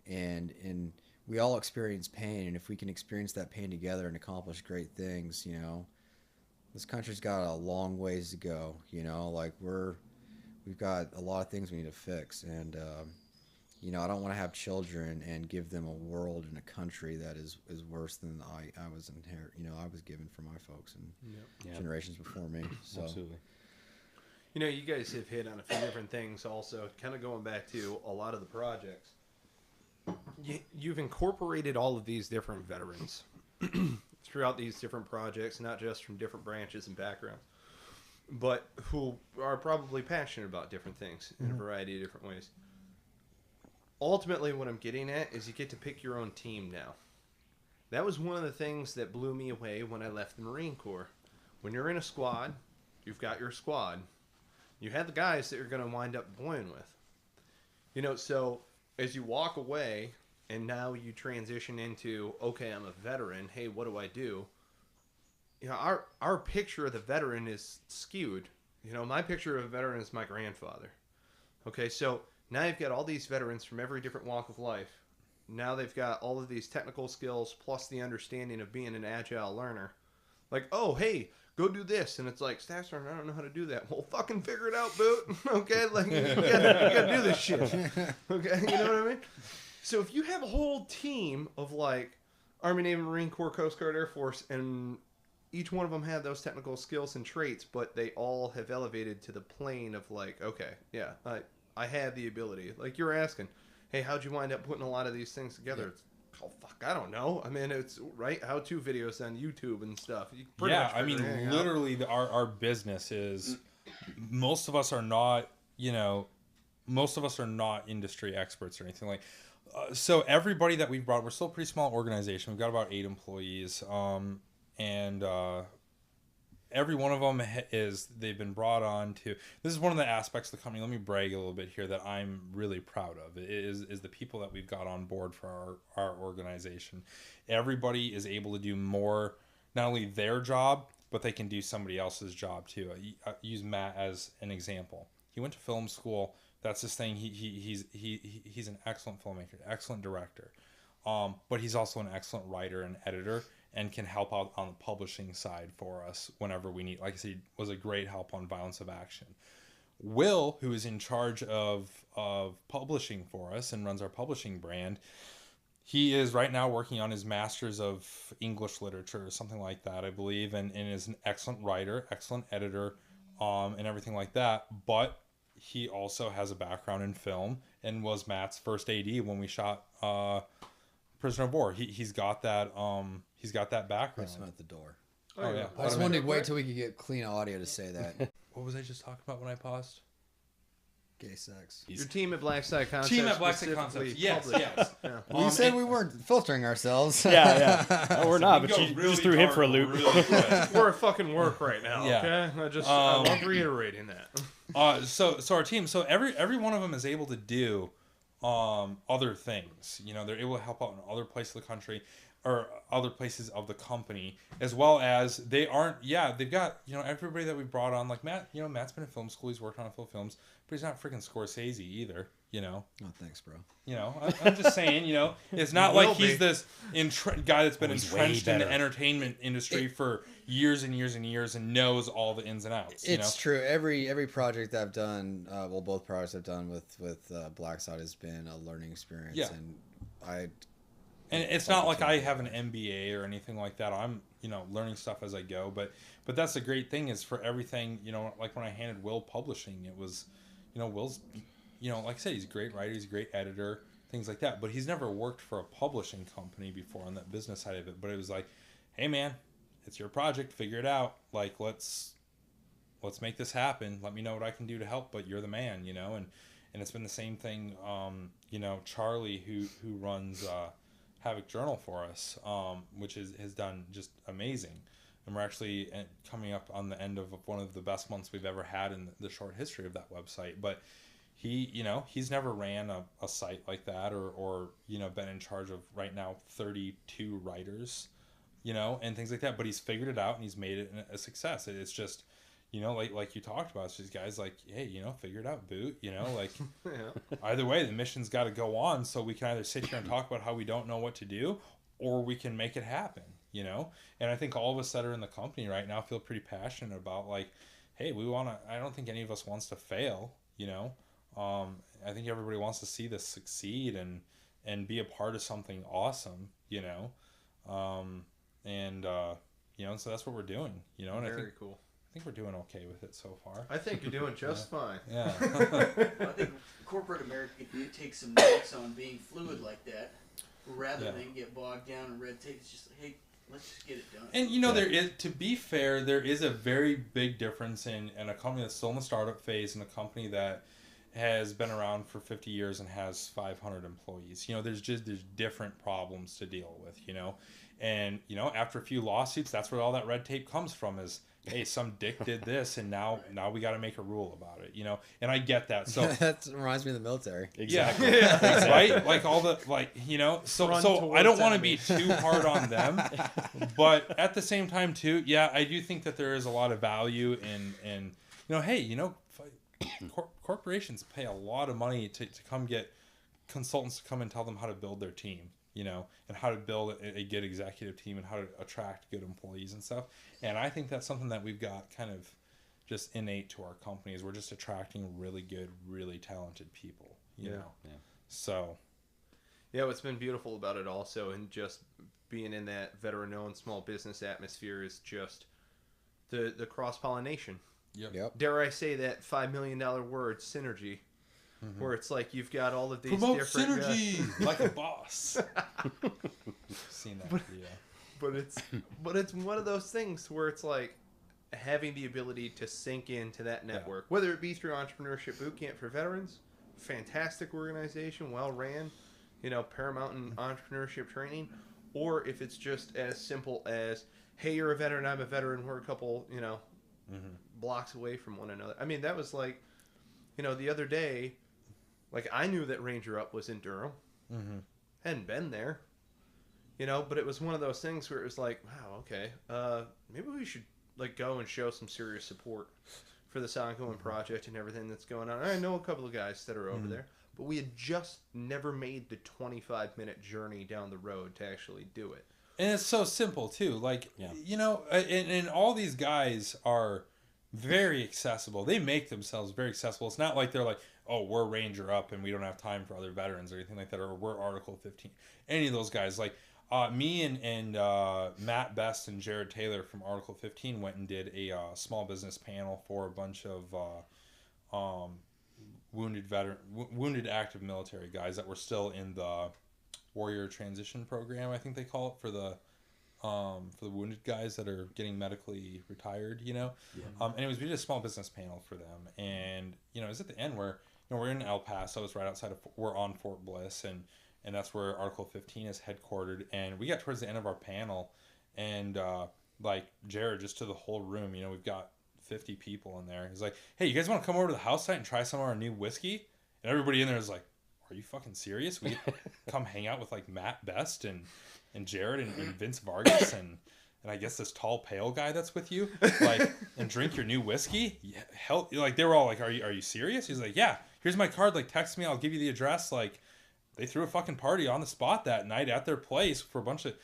and we all experience pain. And if we can experience that pain together and accomplish great things, this country's got a long ways to go. We've got a lot of things we need to fix. And, I don't want to have children and give them a world and a country that is worse than I was I was given for my folks and generations before me. So. Absolutely. You guys have hit on a few different things also, kind of going back to a lot of the projects. You've incorporated all of these different veterans throughout these different projects, not just from different branches and backgrounds, but who are probably passionate about different things in a variety of different ways. Ultimately, what I'm getting at is you get to pick your own team now. That was one of the things that blew me away when I left the Marine Corps. When you're in a squad, you've got your squad. You have the guys that you're going to wind up going with. So as you walk away and now you transition into, okay, I'm a veteran. Hey, what do I do? Our picture of the veteran is skewed. My picture of a veteran is my grandfather. Okay, so now you've got all these veterans from every different walk of life. Now they've got all of these technical skills plus the understanding of being an agile learner. Like, oh, hey, go do this. And it's like, Staff Sergeant, I don't know how to do that. Well, fucking figure it out, Boot. Okay, like, you gotta do this shit. Okay, you know what I mean? So if you have a whole team of, like, Army, Navy, Marine Corps, Coast Guard, Air Force, and each one of them have those technical skills and traits, but they all have elevated to the plane of, like, okay, yeah, I have the ability. Like you're asking, hey, how'd you wind up putting a lot of these things together? Oh, fuck, I don't know. I mean, it's right how-to videos on YouTube and stuff. You pretty Yeah, much I mean, figure anything out. literally, our business is. Most of us are not, most of us are not industry experts or anything like. So everybody that we've brought, we're still a pretty small organization. We've got about 8 employees, and every one of them they've been brought on to. This is one of the aspects of the company. Let me brag a little bit here that I'm really proud of. Is the people that we've got on board for our organization. Everybody is able to do more, not only their job, but they can do somebody else's job too. I use Matt as an example. He went to film school. That's his thing. He's an excellent filmmaker, excellent director, but he's also an excellent writer and editor, and can help out on the publishing side for us whenever we need. Like I said, he was a great help on Violence of Action. Will, who is in charge of publishing for us and runs our publishing brand, he is right now working on his master's of English literature or something like that, I believe, and is an excellent writer, excellent editor, and everything like that. But he also has a background in film and was Matt's first AD when we shot Prisoner of War. He's got that background. That's at the door. Oh yeah. I just wanted to wait till we could get clean audio to say that. What was I just talking about when I paused? Gay sex. Your team at Blackside Concepts. Team at Blackside Concepts. Yes, yes. Yeah. We said we weren't filtering ourselves. Yeah. No, we're not, but you just threw him for a loop. We're at fucking work right now, Yeah. okay? I love reiterating that. So our team, so every one of them is able to do other things. They're able to help out in other places of the country or other places of the company, as well as they've got, everybody that we brought on, like Matt, Matt's been in film school, he's worked on full films, but he's not freaking Scorsese either, Oh, thanks, bro. I'm just saying, it's not like he's this guy that's been entrenched in the better. entertainment industry for years and years and years and knows all the ins and outs. It's true. Every project I've done, both projects I've done with Blackside has been a learning experience. Yeah. And it's not like I have an MBA or anything like that. I'm, learning stuff as I go. But that's the great thing is for everything, like when I handed Will publishing, it was, Will's, like I said, he's a great writer, he's a great editor, things like that. But he's never worked for a publishing company before on that business side of it. But it was like, hey man, it's your project, figure it out. Like let's make this happen. Let me know what I can do to help. But you're the man, And it's been the same thing. Charlie who runs Havoc Journal for us, which has done just amazing. And we're actually coming up on the end of one of the best months we've ever had in the short history of that website. But he's never ran a site like that or been in charge of right now 32 writers, and things like that. But he's figured it out and he's made it a success. It's just, like you talked about, it's just guys like, hey, figure it out, boot, like either way, the mission's got to go on. So we can either sit here and talk about how we don't know what to do, or we can make it happen, And I think all of us that are in the company right now feel pretty passionate about like, hey, I don't think any of us wants to fail, I think everybody wants to see this succeed and be a part of something awesome, and so that's what we're doing, and Very cool. I think we're doing okay with it so far. I think you're doing just fine. Yeah. I think corporate America could take some notes on being fluid like that, rather than get bogged down in red tape. It's just like, hey, let's just get it done. And there is, to be fair, there is a very big difference in a company that's still in the startup phase and a company that has been around for 50 years and has 500 employees. There's different problems to deal with, And, after a few lawsuits, that's where all that red tape comes from is, hey, some dick did this and now we got to make a rule about it, And I get that. So that reminds me of the military. Exactly. Yeah. Right? Like all the, so I don't want to be too hard on them, but at the same time too, yeah, I do think that there is a lot of value in hey, corporations pay a lot of money to come get consultants to come and tell them how to build their team, and how to build a good executive team and how to attract good employees and stuff. And I think that's something that we've got kind of just innate to our company is we're just attracting really good, really talented people, you know? Yeah. So. Yeah, what's been beautiful about it also and just being in that veteran-owned small business atmosphere is just the cross-pollination. Yep. Dare I say that $5 million word, synergy. where it's like you've got all of these Promote different synergy like a boss. Seen that video. but it's one of those things where it's like having the ability to sink into that network, whether it be through Entrepreneurship Bootcamp for Veterans, fantastic organization, well ran, paramount in entrepreneurship training, or if it's just as simple as, hey, you're a veteran, I'm a veteran, we're a couple, blocks away from one another. I mean, that was like, the other day, like I knew that Ranger Up was in Durham, hadn't been there, but it was one of those things where it was like, wow, okay, maybe we should like go and show some serious support for this ongoing project and everything that's going on. I know a couple of guys that are over there, but we had just never made the 25-minute journey down the road to actually do it. And it's so simple too. Like, and all these guys are very accessible. They make themselves very accessible. It's not like they're like, oh, we're Ranger Up and we don't have time for other veterans or anything like that, or we're Article 15. Any of those guys, like me and Matt Best and Jared Taylor from Article 15 went and did a small business panel for a bunch of wounded active military guys that were still in the Warrior Transition Program, I think they call it, for the wounded guys that are getting medically retired, anyways, we did a small business panel for them, and it was at the end where we're in El Paso. It's right outside of, we're on Fort Bliss, and that's where Article 15 is headquartered. And we got towards the end of our panel, and like Jared, just to the whole room, we've got 50 people in there. He's like, hey, you guys want to come over to the house site and try some of our new whiskey? And everybody in there is like, are you fucking serious? We come hang out with like Matt Best and Jared and Vince Vargas and I guess this tall pale guy that's with you, like, and drink your new whiskey? Yeah, hell, like they were all like, are you serious? He's like, yeah, here's my card, like text me, I'll give you the address. Like, they threw a fucking party on the spot that night at their place for a bunch of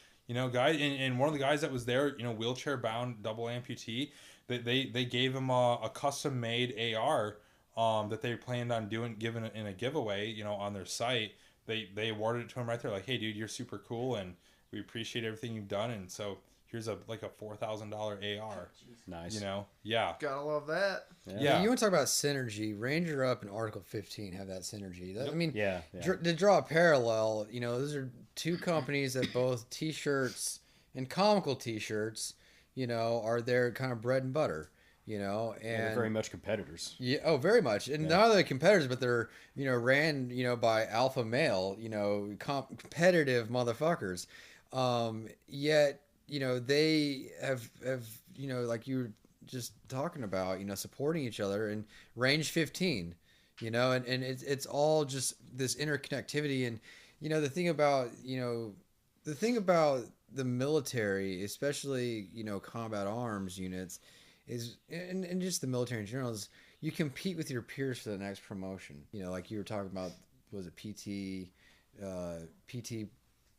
guys, and one of the guys that was there, wheelchair bound, double amputee, they gave him a custom made AR that they planned on giving in a giveaway, on their site. They awarded it to him right there, like, hey dude, you're super cool and we appreciate everything you've done, and so here's a $4,000 AR. Nice. Yeah. Gotta love that. Yeah. You want to talk about synergy? Ranger Up and Article 15 have that synergy. I mean, to draw a parallel, those are two companies that both T-shirts and comical T-shirts, are their kind of bread and butter. And they're very much competitors. Yeah, oh, very much. And not only competitors, but they're ran by alpha male, competitive motherfuckers. Yet, they have like you were just talking about, supporting each other, and Range 15, and it's all just this interconnectivity. And the thing about the military, especially combat arms units, is and just the military in general, is you compete with your peers for the next promotion. Like you were talking about, was it PT,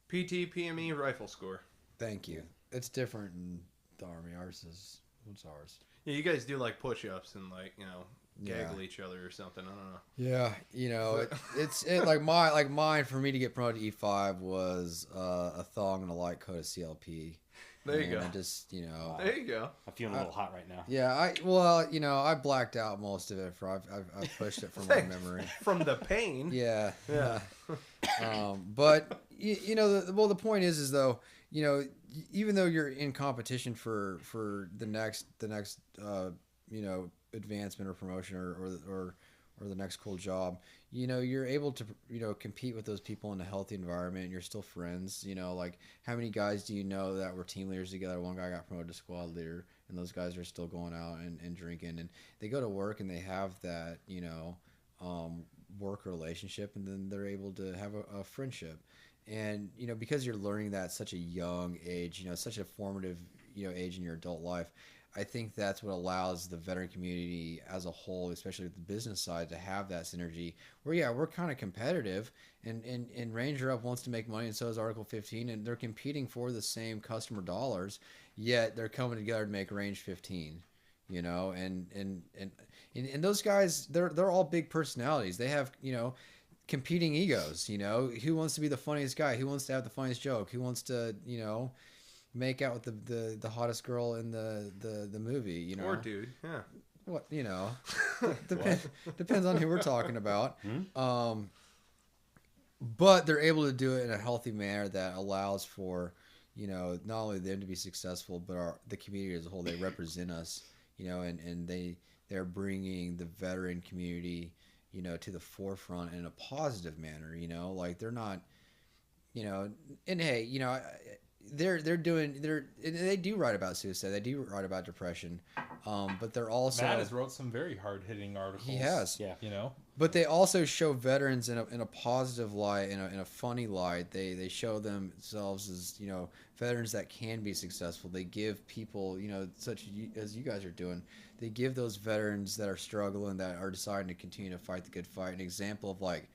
PME rifle score. Thank you. It's different in the Army. What's ours? Yeah, you guys do like push-ups and like gaggle each other or something. I don't know. Yeah, it's like mine for me to get promoted to E5 was a thong and a light coat of CLP. There you go. I just there you go. I'm feeling a little hot right now. Yeah, I blacked out most of it. I've pushed it from my memory. From the pain. Yeah. But the point is though, even though you're in competition for the next advancement or promotion or the next cool job, you're able to compete with those people in a healthy environment, and you're still friends. Like, how many guys do you know that were team leaders together? One guy got promoted to squad leader, and those guys are still going out and drinking, and they go to work and they have that work relationship, and then they're able to have a friendship. And because you're learning that at such a young age, such a formative age in your adult life, I think that's what allows the veteran community as a whole, especially the business side, to have that synergy where we're kind of competitive, and Ranger Up wants to make money, and so is Article 15, and they're competing for the same customer dollars, yet they're coming together to make Range 15. And those guys, they're all big personalities. They have competing egos. Who wants to be the funniest guy? Who wants to have the funniest joke? Who wants to make out with the hottest girl in the movie? Or dude, yeah. what, depends on who we're talking about. But they're able to do it in a healthy manner that allows for, not only them to be successful, but the community as a whole. They represent us, and they're bringing the veteran community, to the forefront in a positive manner, like they're not, and hey, they do write about suicide. They do write about depression. But they're also... Matt has wrote some very hard-hitting articles. He has. Yeah. But they also show veterans in a positive light, in a funny light. They show themselves as, veterans that can be successful. They give people, such as you guys are doing, they give those veterans that are struggling, that are deciding to continue to fight the good fight, an example of like,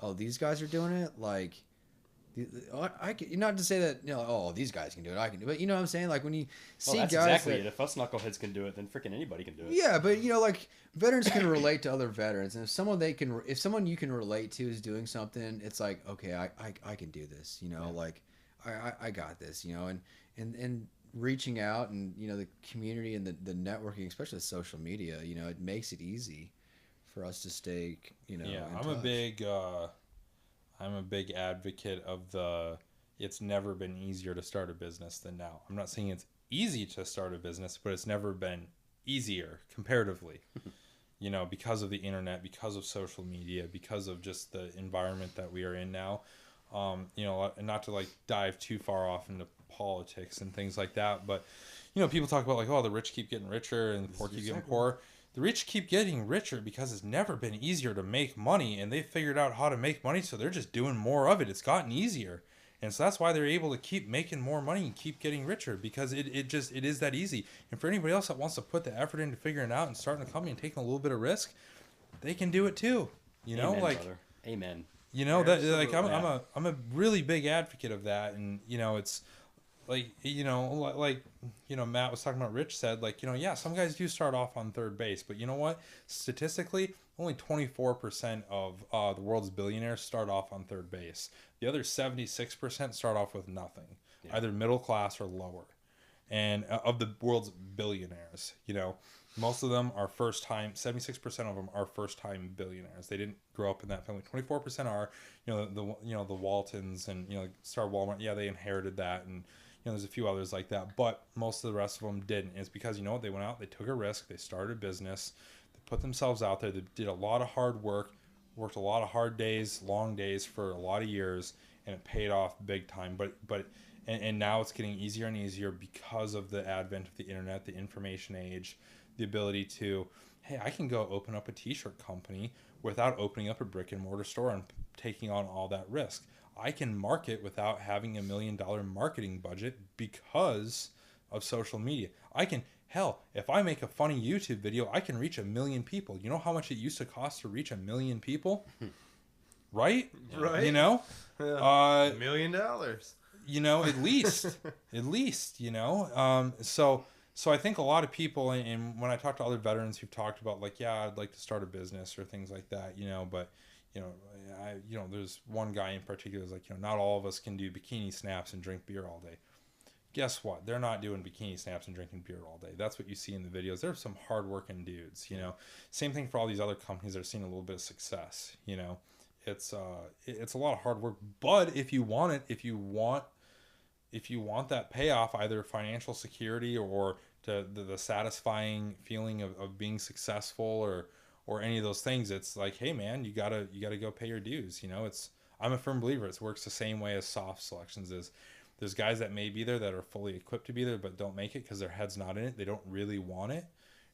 oh, these guys are doing it? Like... not to say that these guys can do it, I can do it, but you know what I'm saying, like when you see that's guys exactly it. If us knuckleheads can do it, then freaking anybody can do it. Yeah, but like veterans can relate to other veterans, and if someone you can relate to is doing something, it's like, okay, I can do this, like I got this, and reaching out, and the community and the networking, especially social media, it makes it easy for us to stay in touch. I'm a big advocate of it's never been easier to start a business than now. I'm not saying it's easy to start a business, but it's never been easier comparatively, because of the internet, because of social media, because of just the environment that we are in now. And not to like dive too far off into politics and things like that, but, people talk about like, oh, the rich keep getting richer and the poor keep getting poorer. The rich keep getting richer because it's never been easier to make money, and they figured out how to make money, so they're just doing more of it. It's gotten easier. And so that's why they're able to keep making more money and keep getting richer, because it is that easy. And for anybody else that wants to put the effort into figuring it out and starting a company and taking a little bit of risk, they can do it too. Amen, brother. Amen. That like I'm a really big advocate of that, and it's like, Matt was talking about, Rich said, like, some guys do start off on third base, but you know what? Statistically, only 24% of the world's billionaires start off on third base. The other 76% start off with nothing, either middle class or lower. And of the world's billionaires, most of them are first time, 76% of them are first time billionaires. They didn't grow up in that family. 24% are, the Waltons and, start Walmart. Yeah, they inherited that, and there's a few others like that, but most of the rest of them didn't. It's because, they went out, they took a risk, they started a business, they put themselves out there, they did a lot of hard work, worked a lot of hard days, long days for a lot of years, and it paid off big time. And now it's getting easier and easier because of the advent of the internet, the information age, the ability to, hey, I can go open up a t-shirt company without opening up a brick and mortar store and taking on all that risk. I can market without having $1 million marketing budget because of social media. If I make a funny YouTube video, I can reach 1 million people. You know how much it used to cost to reach 1 million people? Right? Right. Yeah. $1 million. At least, So I think a lot of people, and when I talk to other veterans who've talked about like, yeah, I'd like to start a business or things like that, but there's one guy in particular who's like, not all of us can do bikini snaps and drink beer all day. Guess what? They're not doing bikini snaps and drinking beer all day. That's what you see in the videos. They're some hardworking dudes, Same thing for all these other companies that are seeing a little bit of success, It's a lot of hard work, but if you want it, if you want that payoff, either financial security or the satisfying feeling of being successful or any of those things, it's like, hey man, you gotta go pay your dues. I'm a firm believer it works the same way as soft selections is. There's guys that may be there that are fully equipped to be there but don't make it because their head's not in it. They don't really want it.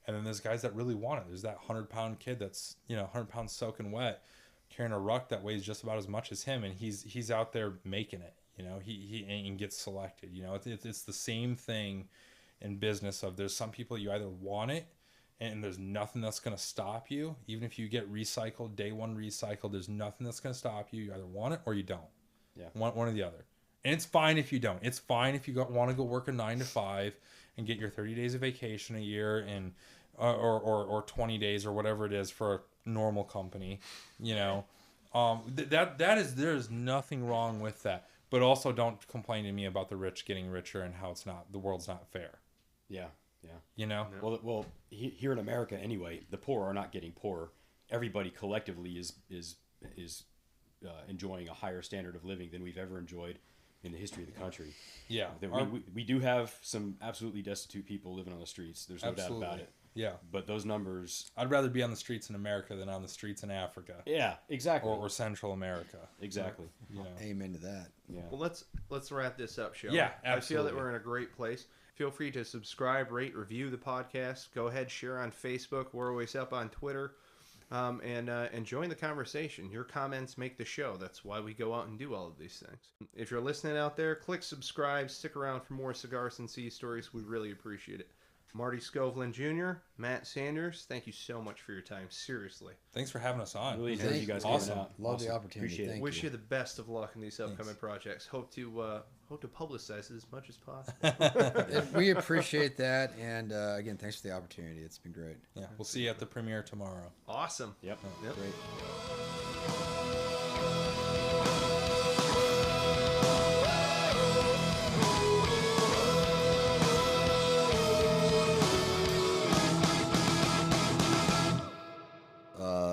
And then there's guys that really want it. There's that 100-pound kid that's 100 pounds soaking wet, carrying a ruck that weighs just about as much as him, and he's out there making it. He gets selected. It's the same thing in business. There's some people you either want it, and there's nothing that's going to stop you. Even if you get recycled, day one recycled, there's nothing that's going to stop you. You either want it or you don't. Yeah, one or the other. And it's fine if you don't. It's fine if you want to go work a 9 to 5 and get your 30 days of vacation a year and or 20 days or whatever it is for a normal company. There's nothing wrong with that. But also don't complain to me about the rich getting richer and how the world's not fair. Yeah. Yeah. You know? Well, here in America anyway, the poor are not getting poorer. Everybody collectively is enjoying a higher standard of living than we've ever enjoyed in the history of the country. Yeah. We do have some absolutely destitute people living on the streets. There's no doubt about it. Yeah. But those numbers... I'd rather be on the streets in America than on the streets in Africa. Yeah, exactly. Or Central America. Exactly. You know. Amen to that. Yeah. Well, let's wrap this up, shall Yeah, we? absolutely. I feel that we're in a great place. Feel free to subscribe, rate, review the podcast. Go ahead, share on Facebook. We're always up on Twitter. And join the conversation. Your comments make the show. That's why we go out and do all of these things. If you're listening out there, click subscribe. Stick around for more Cigars and Sea Stories. We really appreciate it. Marty Skovlund Jr., Matt Sanders, thank you so much for your time. Seriously. Thanks for having us on. Really encourage you guys Awesome. coming out. Love Awesome. the opportunity. Appreciate it. Thank Wish you. you the best of luck in these upcoming projects. Hope to publicize it as much as possible. And we appreciate that. And again, thanks for the opportunity. It's been great. Yeah, we'll see you at the premiere tomorrow. Awesome. Yep. Great.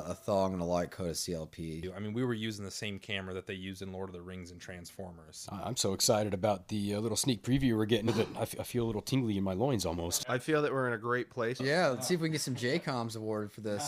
A thong and a light coat of CLP. I mean, we were using the same camera that they used in Lord of the Rings and Transformers. I'm so excited about the little sneak preview we're getting that I feel a little tingly in my loins almost. I feel that we're in a great place. Yeah, let's see if we can get some JCOMs awarded for this.